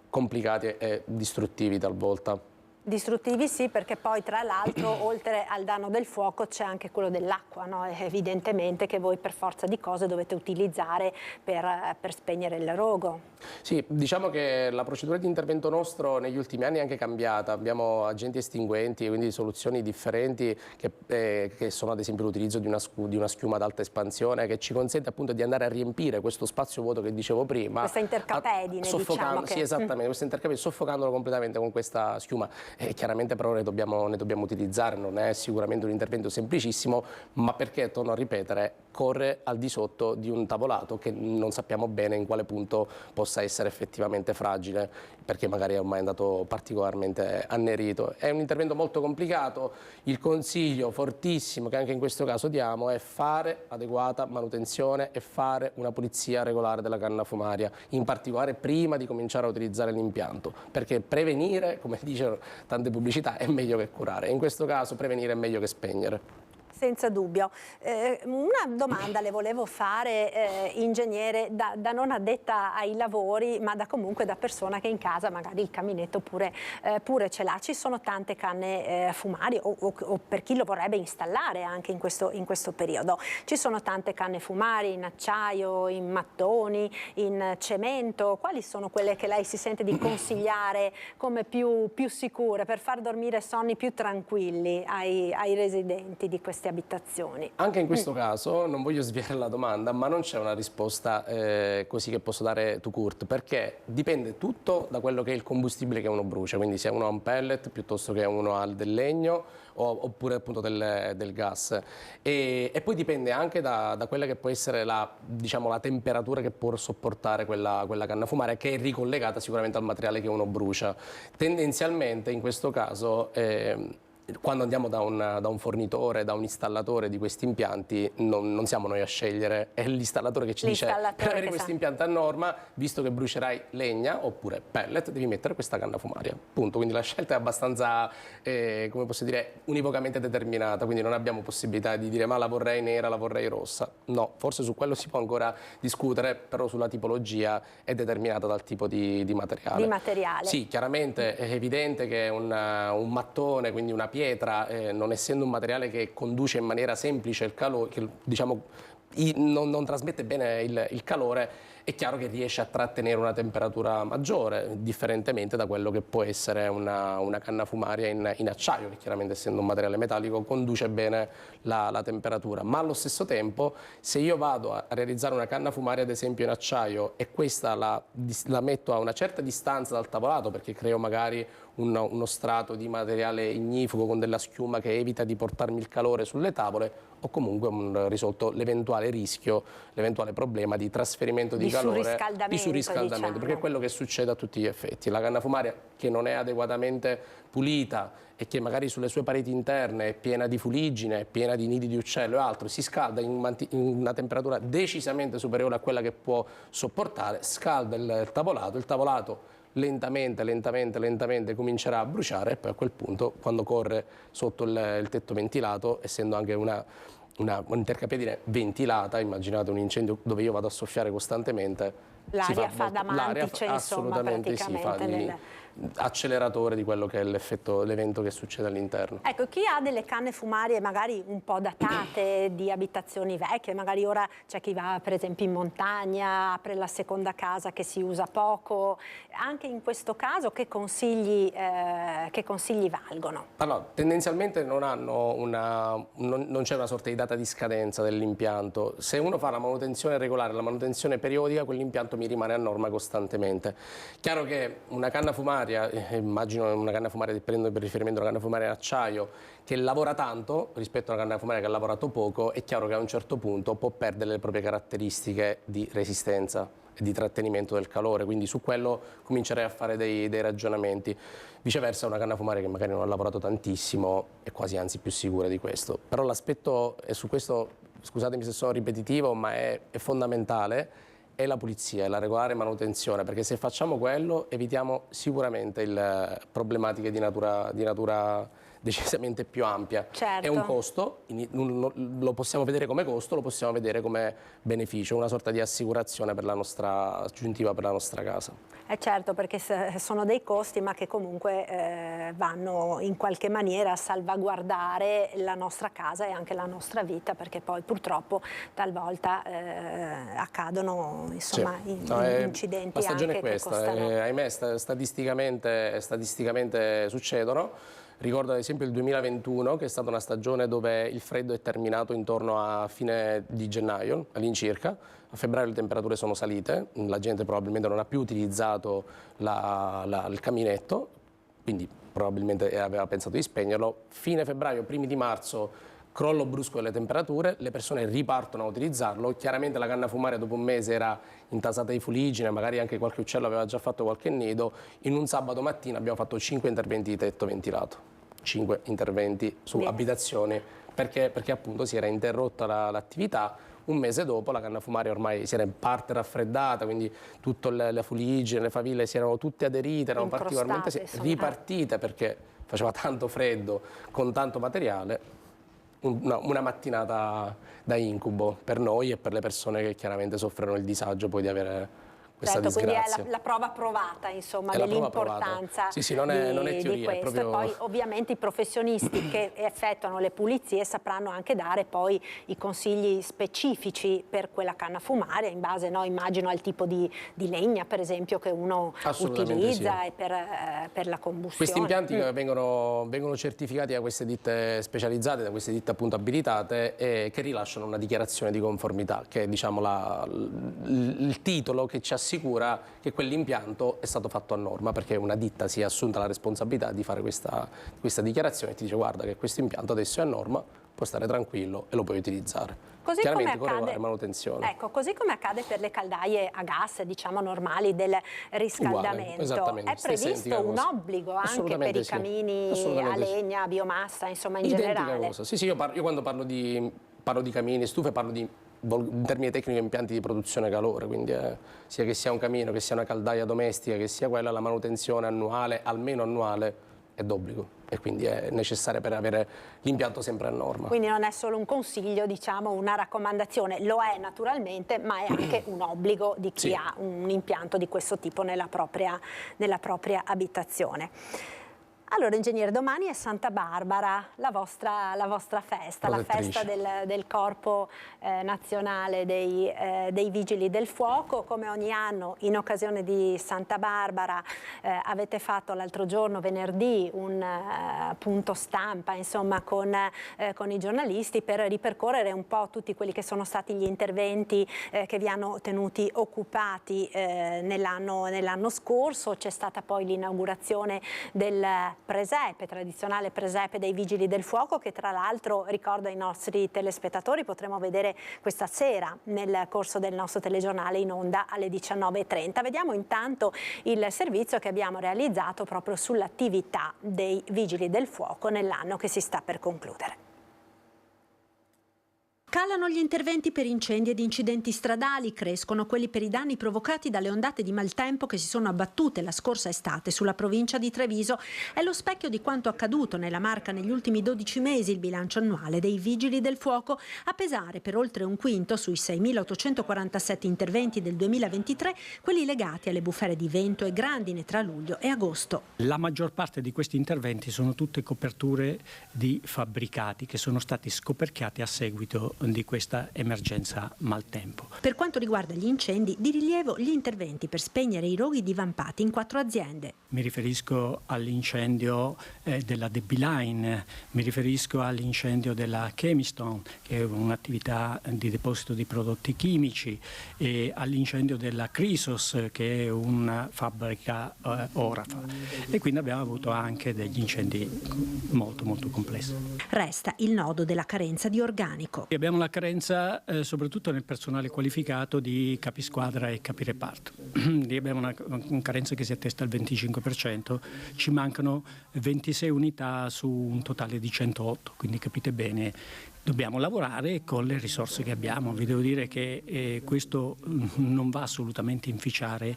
complicati e distruttivi talvolta. Distruttivi sì, perché poi tra l'altro oltre al danno del fuoco c'è anche quello dell'acqua, no? Evidentemente che voi per forza di cose dovete utilizzare per spegnere il rogo. Sì, diciamo che la procedura di intervento nostro negli ultimi anni è anche cambiata, abbiamo agenti estinguenti, quindi soluzioni differenti che sono ad esempio l'utilizzo di una schiuma ad alta espansione che ci consente appunto di andare a riempire questo spazio vuoto che dicevo prima. Questa intercapedine, diciamo che... Sì, esattamente, questa intercapedine, soffocandolo completamente con questa schiuma. Chiaramente però ne dobbiamo utilizzare, non è sicuramente un intervento semplicissimo, ma perché, torno a ripetere, corre al di sotto di un tavolato che non sappiamo bene in quale punto possa essere effettivamente fragile, perché magari è ormai andato particolarmente annerito. È un intervento molto complicato, il consiglio fortissimo che anche in questo caso diamo è fare adeguata manutenzione e fare una pulizia regolare della canna fumaria, in particolare prima di cominciare a utilizzare l'impianto, perché prevenire, come dicono tante pubblicità, è meglio che curare, in questo caso prevenire è meglio che spegnere. Senza dubbio. Una domanda le volevo fare, ingegnere, da non addetta ai lavori, ma comunque da persona che in casa magari il caminetto pure ce l'ha. Ci sono tante canne fumarie o per chi lo vorrebbe installare anche in questo periodo. Ci sono tante canne fumarie in acciaio, in mattoni, in cemento. Quali sono quelle che lei si sente di consigliare come più sicure per far dormire sonni più tranquilli ai residenti di queste abitazioni? Anche in questo caso non voglio sviare la domanda, ma non c'è una risposta così che posso dare to court, perché dipende tutto da quello che è il combustibile che uno brucia, quindi se uno ha un pellet piuttosto che uno ha del legno oppure appunto del gas, e poi dipende anche da quella che può essere la temperatura che può sopportare quella canna fumaria, che è ricollegata sicuramente al materiale che uno brucia. Tendenzialmente in questo caso quando andiamo da un fornitore, da un installatore di questi impianti, non siamo noi a scegliere, è l'installatore che ci dice per avere questo impianto a norma, visto che brucerai legna oppure pellet, devi mettere questa canna fumaria. Punto. Quindi la scelta è abbastanza, come posso dire, univocamente determinata, quindi non abbiamo possibilità di dire ma la vorrei nera, la vorrei rossa. No, forse su quello si può ancora discutere, però sulla tipologia è determinata dal tipo di materiale. Di materiale. Sì, chiaramente è evidente che un mattone, quindi una pietra, non essendo un materiale che conduce in maniera semplice il calore, che diciamo non trasmette bene il calore, è chiaro che riesce a trattenere una temperatura maggiore, differentemente da quello che può essere una canna fumaria in acciaio, che chiaramente essendo un materiale metallico conduce bene la temperatura. Ma allo stesso tempo, se io vado a realizzare una canna fumaria ad esempio in acciaio e questa la metto a una certa distanza dal tavolato, perché creo magari uno strato di materiale ignifugo con della schiuma che evita di portarmi il calore sulle tavole, ho comunque risolto l'eventuale rischio, l'eventuale problema di trasferimento di calore, di surriscaldamento, diciamo. perché è quello che succede a tutti gli effetti. La canna fumaria che non è adeguatamente pulita e che magari sulle sue pareti interne è piena di fuliggine, è piena di nidi di uccello e altro, si scalda in una temperatura decisamente superiore a quella che può sopportare, scalda il tavolato lentamente comincerà a bruciare e poi a quel punto, quando corre sotto il tetto ventilato, essendo anche un'intercapiedine ventilata, immaginate un incendio dove io vado a soffiare costantemente, l'aria fa da mantice, insomma, praticamente. Acceleratore di quello che è l'evento che succede all'interno. Ecco, chi ha delle canne fumarie magari un po' datate, di abitazioni vecchie, magari ora c'è chi va per esempio in montagna, apre la seconda casa che si usa poco, anche in questo caso che consigli valgono? Allora, tendenzialmente non c'è una sorta di data di scadenza dell'impianto. Se uno fa la manutenzione regolare, la manutenzione periodica, quell'impianto mi rimane a norma costantemente. Chiaro che una canna fumaria, immagino una canna fumaria, prendo per riferimento una canna fumaria in acciaio, che lavora tanto rispetto a una canna fumaria che ha lavorato poco, è chiaro che a un certo punto può perdere le proprie caratteristiche di resistenza e di trattenimento del calore, quindi su quello comincerei a fare dei ragionamenti. Viceversa, una canna fumaria che magari non ha lavorato tantissimo è quasi anzi più sicura di questo. Però l'aspetto, e su questo scusatemi se sono ripetitivo, ma è fondamentale, è la pulizia, è la regolare manutenzione, perché se facciamo quello evitiamo sicuramente problematiche di natura decisamente più ampia. Certo. È un costo, lo possiamo vedere come costo, lo possiamo vedere come beneficio, una sorta di assicurazione aggiuntiva per la nostra casa. Certo, perché sono dei costi ma che comunque vanno in qualche maniera a salvaguardare la nostra casa e anche la nostra vita, perché poi purtroppo talvolta accadono insomma incidenti. La stagione anche è questa, che costano... ahimè statisticamente succedono. Ricordo ad esempio il 2021, che è stata una stagione dove il freddo è terminato intorno a fine di gennaio all'incirca. A febbraio le temperature sono salite, la gente probabilmente non ha più utilizzato il caminetto, quindi probabilmente aveva pensato di spegnerlo. Fine febbraio, primi di marzo, crollo brusco delle temperature, le persone ripartono a utilizzarlo. Chiaramente la canna fumaria dopo un mese era intasata di fuliggine, magari anche qualche uccello aveva già fatto qualche nido. In un sabato mattina abbiamo fatto 5 interventi di tetto ventilato, 5 interventi su abitazioni, perché appunto si era interrotta l'attività. Un mese dopo la canna fumaria ormai si era in parte raffreddata, quindi tutte le fuliggine, le faville si erano tutte aderite, erano particolarmente ripartite perché faceva tanto freddo con tanto materiale. Una mattinata da incubo per noi e per le persone che chiaramente soffrono il disagio poi di avere questa disgrazia. Quindi è la prova provata, insomma, dell'importanza non è teoria, di questo. proprio... E poi ovviamente i professionisti che effettuano le pulizie sapranno anche dare poi i consigli specifici per quella canna fumaria in base, immagino, al tipo di legna, per esempio, che uno utilizza e per la combustione. Questi impianti vengono certificati da queste ditte specializzate, da queste ditte appunto abilitate, che rilasciano una dichiarazione di conformità, che è diciamo il titolo che ci assicura che quell'impianto è stato fatto a norma, perché una ditta si è assunta la responsabilità di fare questa dichiarazione e ti dice guarda che questo impianto adesso è a norma, puoi stare tranquillo e lo puoi utilizzare. Così Chiaramente come con accade, manutenzione. ecco, così come accade per le caldaie a gas, diciamo normali del riscaldamento, esattamente, è previsto un obbligo anche per i sì. camini a legna, a biomassa, insomma in Identica generale? cosa. Sì, io quando parlo di camini, stufe, parlo di in termini tecnici impianti di produzione calore, quindi sia che sia un camino, che sia una caldaia domestica, che sia quella, la manutenzione annuale, almeno annuale, è d'obbligo e quindi è necessaria per avere l'impianto sempre a norma. Quindi non è solo un consiglio, diciamo una raccomandazione, lo è naturalmente, ma è anche un obbligo di chi ha un impianto di questo tipo nella propria abitazione. Allora, ingegnere, domani è Santa Barbara, la vostra festa, la festa del Corpo Nazionale dei Vigili del Fuoco. Come ogni anno, in occasione di Santa Barbara, avete fatto l'altro giorno, venerdì, un punto stampa, insomma, con i giornalisti per ripercorrere un po' tutti quelli che sono stati gli interventi che vi hanno tenuti occupati nell'anno scorso. C'è stata poi l'inaugurazione del presepe, tradizionale presepe dei Vigili del Fuoco, che tra l'altro, ricordo ai nostri telespettatori, potremo vedere questa sera nel corso del nostro telegiornale in onda alle 19:30. Vediamo intanto il servizio che abbiamo realizzato proprio sull'attività dei Vigili del Fuoco nell'anno che si sta per concludere. Calano gli interventi per incendi ed incidenti stradali, crescono quelli per i danni provocati dalle ondate di maltempo che si sono abbattute la scorsa estate sulla provincia di Treviso. È lo specchio di quanto accaduto nella Marca negli ultimi 12 mesi il bilancio annuale dei Vigili del Fuoco, a pesare per oltre un quinto sui 6.847 interventi del 2023, quelli legati alle bufere di vento e grandine tra luglio e agosto. La maggior parte di questi interventi sono tutte coperture di fabbricati che sono stati scoperchiati a seguito di questa emergenza maltempo. Per quanto riguarda gli incendi, di rilievo gli interventi per spegnere i roghi divampati in 4 aziende. Mi riferisco all'incendio della Debiline, mi riferisco all'incendio della Chemiston, che è un'attività di deposito di prodotti chimici, e all'incendio della Chrysos, che è una fabbrica orafa. E quindi abbiamo avuto anche degli incendi molto complessi. Resta il nodo della carenza di organico. Abbiamo la carenza soprattutto nel personale qualificato di capisquadra e capireparto. Lì abbiamo una carenza che si attesta al 25%, ci mancano 26 unità su un totale di 108, quindi capite bene, dobbiamo lavorare con le risorse che abbiamo. Vi devo dire che questo non va assolutamente a inficiare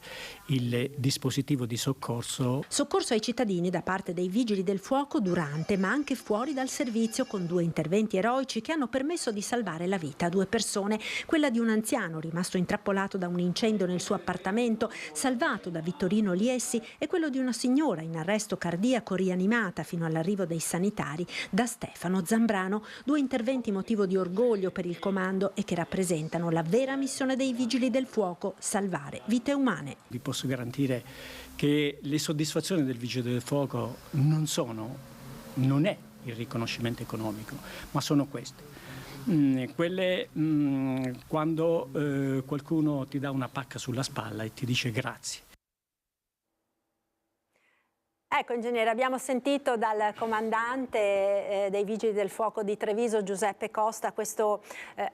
il dispositivo di soccorso. Soccorso ai cittadini da parte dei Vigili del Fuoco durante ma anche fuori dal servizio, con 2 interventi eroici che hanno permesso di salvare la vita a 2 persone, quella di un anziano rimasto intrappolato da un incendio nel suo appartamento, salvato da Vittorino Liessi, e quello di una signora in arresto cardiaco rianimata fino all'arrivo dei sanitari da Stefano Zambrano. 2 interventi motivo di orgoglio per il comando e che rappresentano la vera missione dei Vigili del Fuoco: salvare vite umane. Vi posso garantire che le soddisfazioni del Vigile del Fuoco non è il riconoscimento economico, ma sono queste. Quelle quando qualcuno ti dà una pacca sulla spalla e ti dice grazie. Ecco, ingegnere, abbiamo sentito dal comandante dei Vigili del Fuoco di Treviso, Giuseppe Costa, questo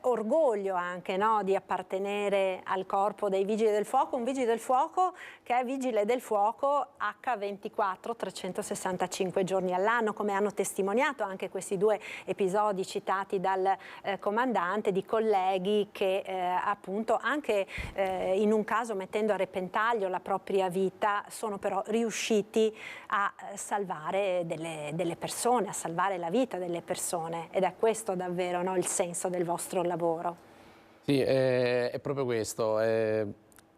orgoglio anche, no, di appartenere al corpo dei Vigili del Fuoco, un Vigile del Fuoco che è Vigile del Fuoco H24, 365 giorni all'anno, come hanno testimoniato anche questi 2 episodi citati dal comandante, di colleghi che appunto anche in un caso mettendo a repentaglio la propria vita sono però riusciti a salvare delle persone, a salvare la vita delle persone, ed è questo davvero, no, il senso del vostro lavoro. Sì, è proprio questo.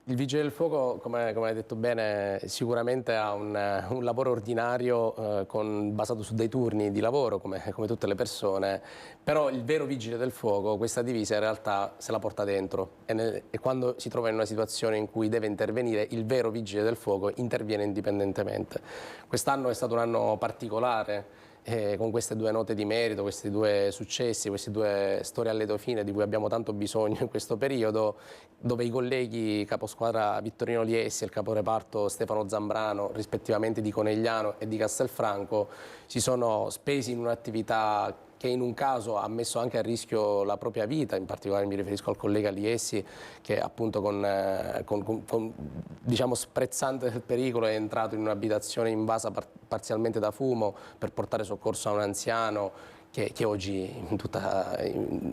Il Vigile del Fuoco, come hai detto bene, sicuramente ha un lavoro ordinario basato su dei turni di lavoro, come tutte le persone, però il vero Vigile del Fuoco questa divisa in realtà se la porta dentro e quando si trova in una situazione in cui deve intervenire, il vero Vigile del Fuoco interviene indipendentemente. Quest'anno è stato un anno particolare, con queste 2 note di merito, questi 2 successi, queste 2 storie a lieto fine di cui abbiamo tanto bisogno in questo periodo, dove i colleghi caposquadra Vittorino Liessi e il caporeparto Stefano Zambrano, rispettivamente di Conegliano e di Castelfranco, si sono spesi in un'attività che in un caso ha messo anche a rischio la propria vita, in particolare mi riferisco al collega Liessi, che appunto diciamo sprezzante del pericolo è entrato in un'abitazione invasa parzialmente da fumo per portare soccorso a un anziano che oggi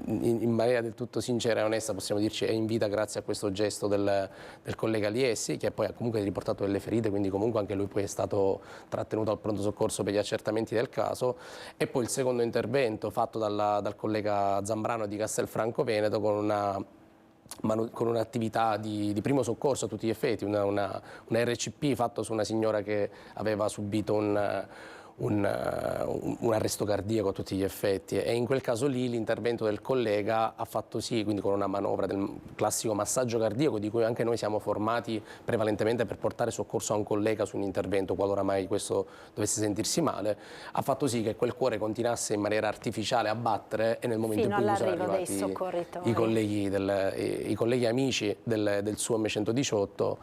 in maniera del tutto sincera e onesta possiamo dirci è in vita grazie a questo gesto del collega Liessi, che poi ha comunque riportato delle ferite, quindi comunque anche lui poi è stato trattenuto al pronto soccorso per gli accertamenti del caso. E poi il secondo intervento fatto dal collega Zambrano di Castelfranco Veneto con un'attività di primo soccorso a tutti gli effetti, una RCP fatto su una signora che aveva subito un arresto cardiaco a tutti gli effetti, e in quel caso lì l'intervento del collega ha fatto sì, quindi con una manovra del classico massaggio cardiaco di cui anche noi siamo formati prevalentemente per portare soccorso a un collega su un intervento qualora mai questo dovesse sentirsi male, ha fatto sì che quel cuore continuasse in maniera artificiale a battere, e nel momento in cui sono arrivati i colleghi amici del suo M118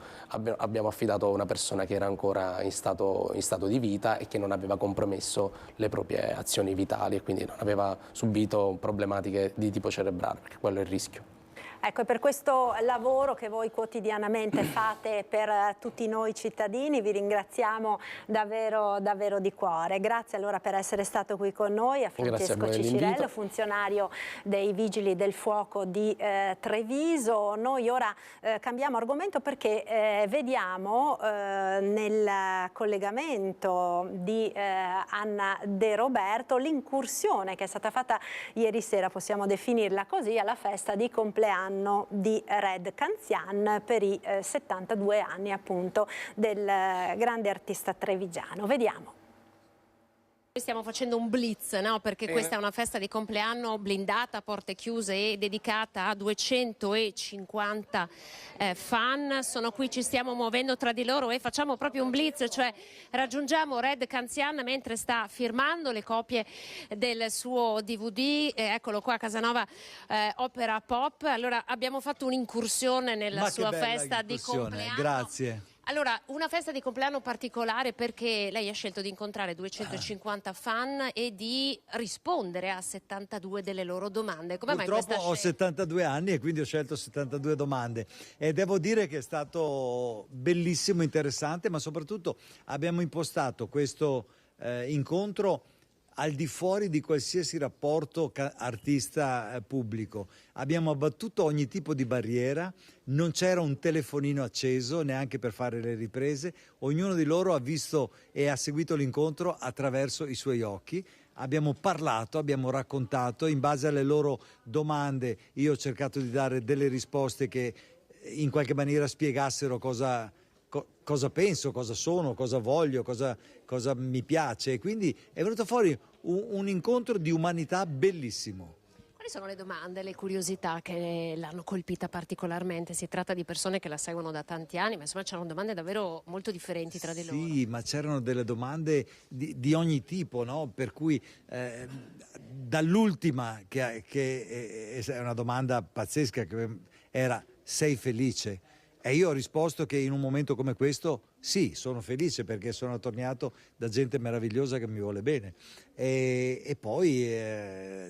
abbiamo affidato a una persona che era ancora in stato di vita e che non aveva compromesso le proprie azioni vitali e quindi non aveva subito problematiche di tipo cerebrale, perché quello è il rischio. Ecco, e per questo lavoro che voi quotidianamente fate per tutti noi cittadini vi ringraziamo davvero, davvero di cuore. Grazie allora per essere stato qui con noi, a Francesco Cicirello, funzionario dei Vigili del Fuoco di Treviso. Noi ora cambiamo argomento perché vediamo nel collegamento di Anna De Roberto l'incursione che è stata fatta ieri sera, possiamo definirla così, alla festa di compleanno di Red Canzian per i 72 anni appunto del grande artista trevigiano. Vediamo. Stiamo facendo un blitz, no? Perché questa è una festa di compleanno blindata, a porte chiuse e dedicata a 250 fan. Sono qui, ci stiamo muovendo tra di loro e facciamo proprio un blitz, cioè raggiungiamo Red Canzian mentre sta firmando le copie del suo DVD. Eccolo qua, Casanova Opera Pop. Allora abbiamo fatto un'incursione nella sua festa di compleanno. Grazie. Allora, una festa di compleanno particolare perché lei ha scelto di incontrare 250 fan e di rispondere a 72 delle loro domande. Come mai questa scelta? Purtroppo ho 72 anni e quindi ho scelto 72 domande e devo dire che è stato bellissimo, interessante, ma soprattutto abbiamo impostato questo incontro al di fuori di qualsiasi rapporto artista-pubblico. Abbiamo abbattuto ogni tipo di barriera, non c'era un telefonino acceso neanche per fare le riprese, ognuno di loro ha visto e ha seguito l'incontro attraverso i suoi occhi. Abbiamo parlato, abbiamo raccontato, in base alle loro domande io ho cercato di dare delle risposte che in qualche maniera spiegassero cosa penso, cosa sono, cosa voglio, cosa mi piace, e quindi è venuto fuori un incontro di umanità bellissimo. Quali sono le domande, le curiosità che l'hanno colpita particolarmente? Si tratta di persone che la seguono da tanti anni, ma insomma c'erano domande davvero molto differenti tra di loro. Sì, ma c'erano delle domande di ogni tipo, no? Per cui dall'ultima, che è una domanda pazzesca, che era: sei felice? E io ho risposto che in un momento come questo sì, sono felice perché sono tornato da gente meravigliosa che mi vuole bene. E poi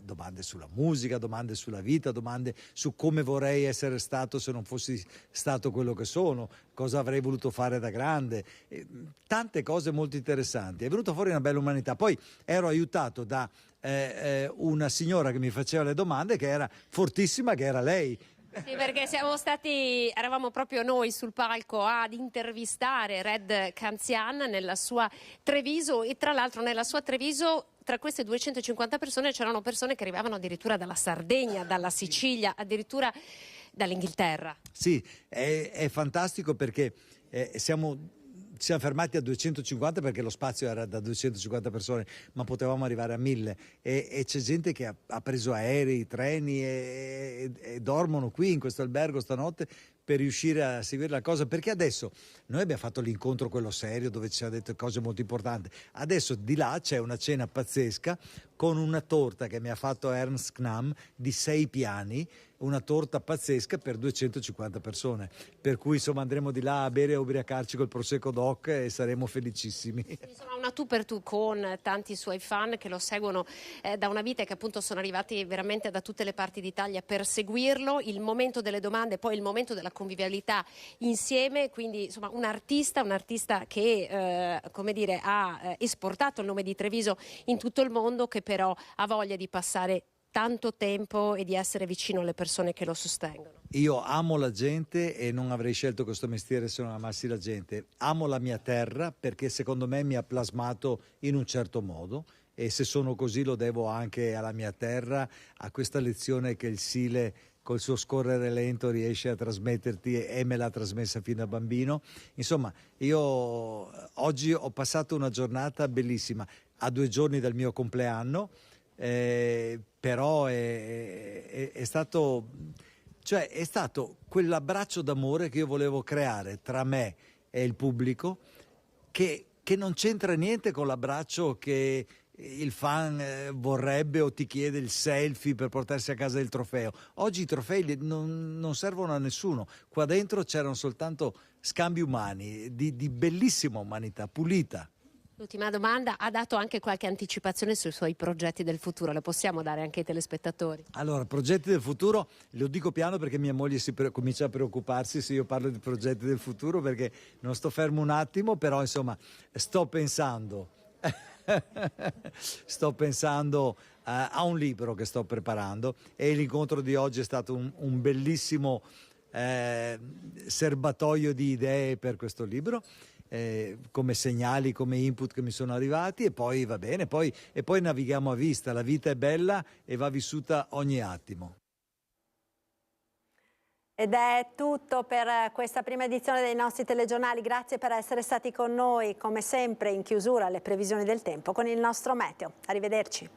domande sulla musica, domande sulla vita, domande su come vorrei essere stato se non fossi stato quello che sono, cosa avrei voluto fare da grande, tante cose molto interessanti. È venuta fuori una bella umanità. Poi ero aiutato da una signora che mi faceva le domande, che era fortissima, che era lei. Sì, perché eravamo proprio noi sul palco ad intervistare Red Canzian nella sua Treviso, e tra l'altro nella sua Treviso tra queste 250 persone c'erano persone che arrivavano addirittura dalla Sardegna, dalla Sicilia, addirittura dall'Inghilterra. Sì, è fantastico perché ci siamo fermati a 250 perché lo spazio era da 250 persone, ma potevamo arrivare a 1000 e c'è gente che ha preso aerei, treni e dormono qui in questo albergo stanotte per riuscire a seguire la cosa, perché adesso noi abbiamo fatto l'incontro quello serio dove ci ha detto cose molto importanti, adesso di là c'è una cena pazzesca con una torta che mi ha fatto Ernst Knam di 6 piani, una torta pazzesca per 250 persone, per cui insomma andremo di là a bere e ubriacarci col Prosecco Doc e saremo felicissimi. Insomma, una tu per tu con tanti suoi fan che lo seguono da una vita e che appunto sono arrivati veramente da tutte le parti d'Italia per seguirlo, il momento delle domande, poi il momento della convivialità insieme, quindi insomma un artista che come dire, ha esportato il nome di Treviso in tutto il mondo, che però ha voglia di passare tanto tempo e di essere vicino alle persone che lo sostengono. Io amo la gente e non avrei scelto questo mestiere se non amassi la gente. Amo la mia terra perché secondo me mi ha plasmato in un certo modo, e se sono così lo devo anche alla mia terra, a questa lezione che il Sile col suo scorrere lento riesce a trasmetterti e me l'ha trasmessa fin da bambino. Insomma, io oggi ho passato una giornata bellissima, a 2 giorni dal mio compleanno, però è stato quell'abbraccio d'amore che io volevo creare tra me e il pubblico, che non c'entra niente con l'abbraccio che il fan vorrebbe o ti chiede il selfie per portarsi a casa il trofeo. Oggi i trofei non servono a nessuno, qua dentro c'erano soltanto scambi umani di bellissima umanità pulita. L'ultima domanda, ha dato anche qualche anticipazione sui suoi progetti del futuro, le possiamo dare anche ai telespettatori? Allora, progetti del futuro, lo dico piano perché mia moglie comincia a preoccuparsi se io parlo di progetti del futuro, perché non sto fermo un attimo, però insomma sto pensando a un libro che sto preparando, e l'incontro di oggi è stato un bellissimo serbatoio di idee per questo libro, come segnali, come input che mi sono arrivati, e poi va bene, e poi navighiamo a vista. La vita è bella e va vissuta ogni attimo. Ed è tutto per questa prima edizione dei nostri telegiornali. Grazie per essere stati con noi, come sempre in chiusura alle previsioni del tempo con il nostro meteo. Arrivederci.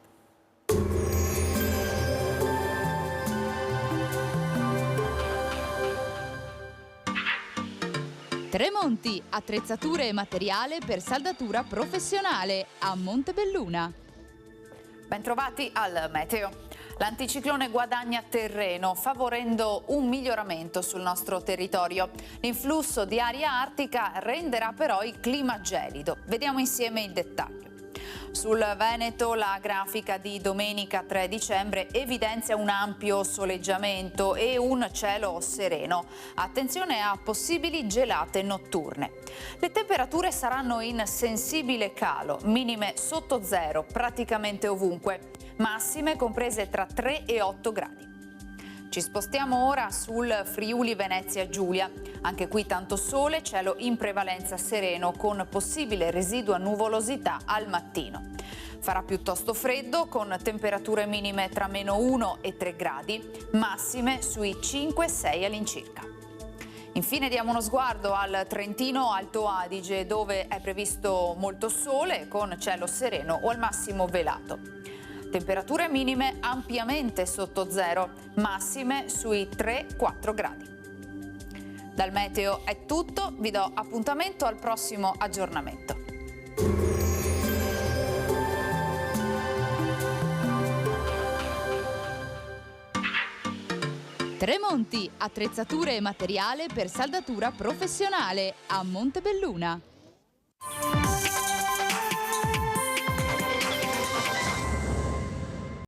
Tremonti, attrezzature e materiale per saldatura professionale a Montebelluna. Bentrovati al meteo. L'anticiclone guadagna terreno, favorendo un miglioramento sul nostro territorio. L'influsso di aria artica renderà però il clima gelido. Vediamo insieme il dettaglio. Sul Veneto la grafica di domenica 3 dicembre evidenzia un ampio soleggiamento e un cielo sereno. Attenzione a possibili gelate notturne. Le temperature saranno in sensibile calo, minime sotto zero praticamente ovunque, massime comprese tra 3 e 8 gradi. Ci spostiamo ora sul Friuli Venezia Giulia. Anche qui tanto sole, cielo in prevalenza sereno con possibile residua nuvolosità al mattino. Farà piuttosto freddo con temperature minime tra -1 e 3 gradi, massime sui 5-6 all'incirca. Infine diamo uno sguardo al Trentino Alto Adige, dove è previsto molto sole con cielo sereno o al massimo velato. Temperature minime ampiamente sotto zero, massime sui 3-4 gradi. Dal meteo è tutto, vi do appuntamento al prossimo aggiornamento. Tremonti, attrezzature e materiale per saldatura professionale a Montebelluna.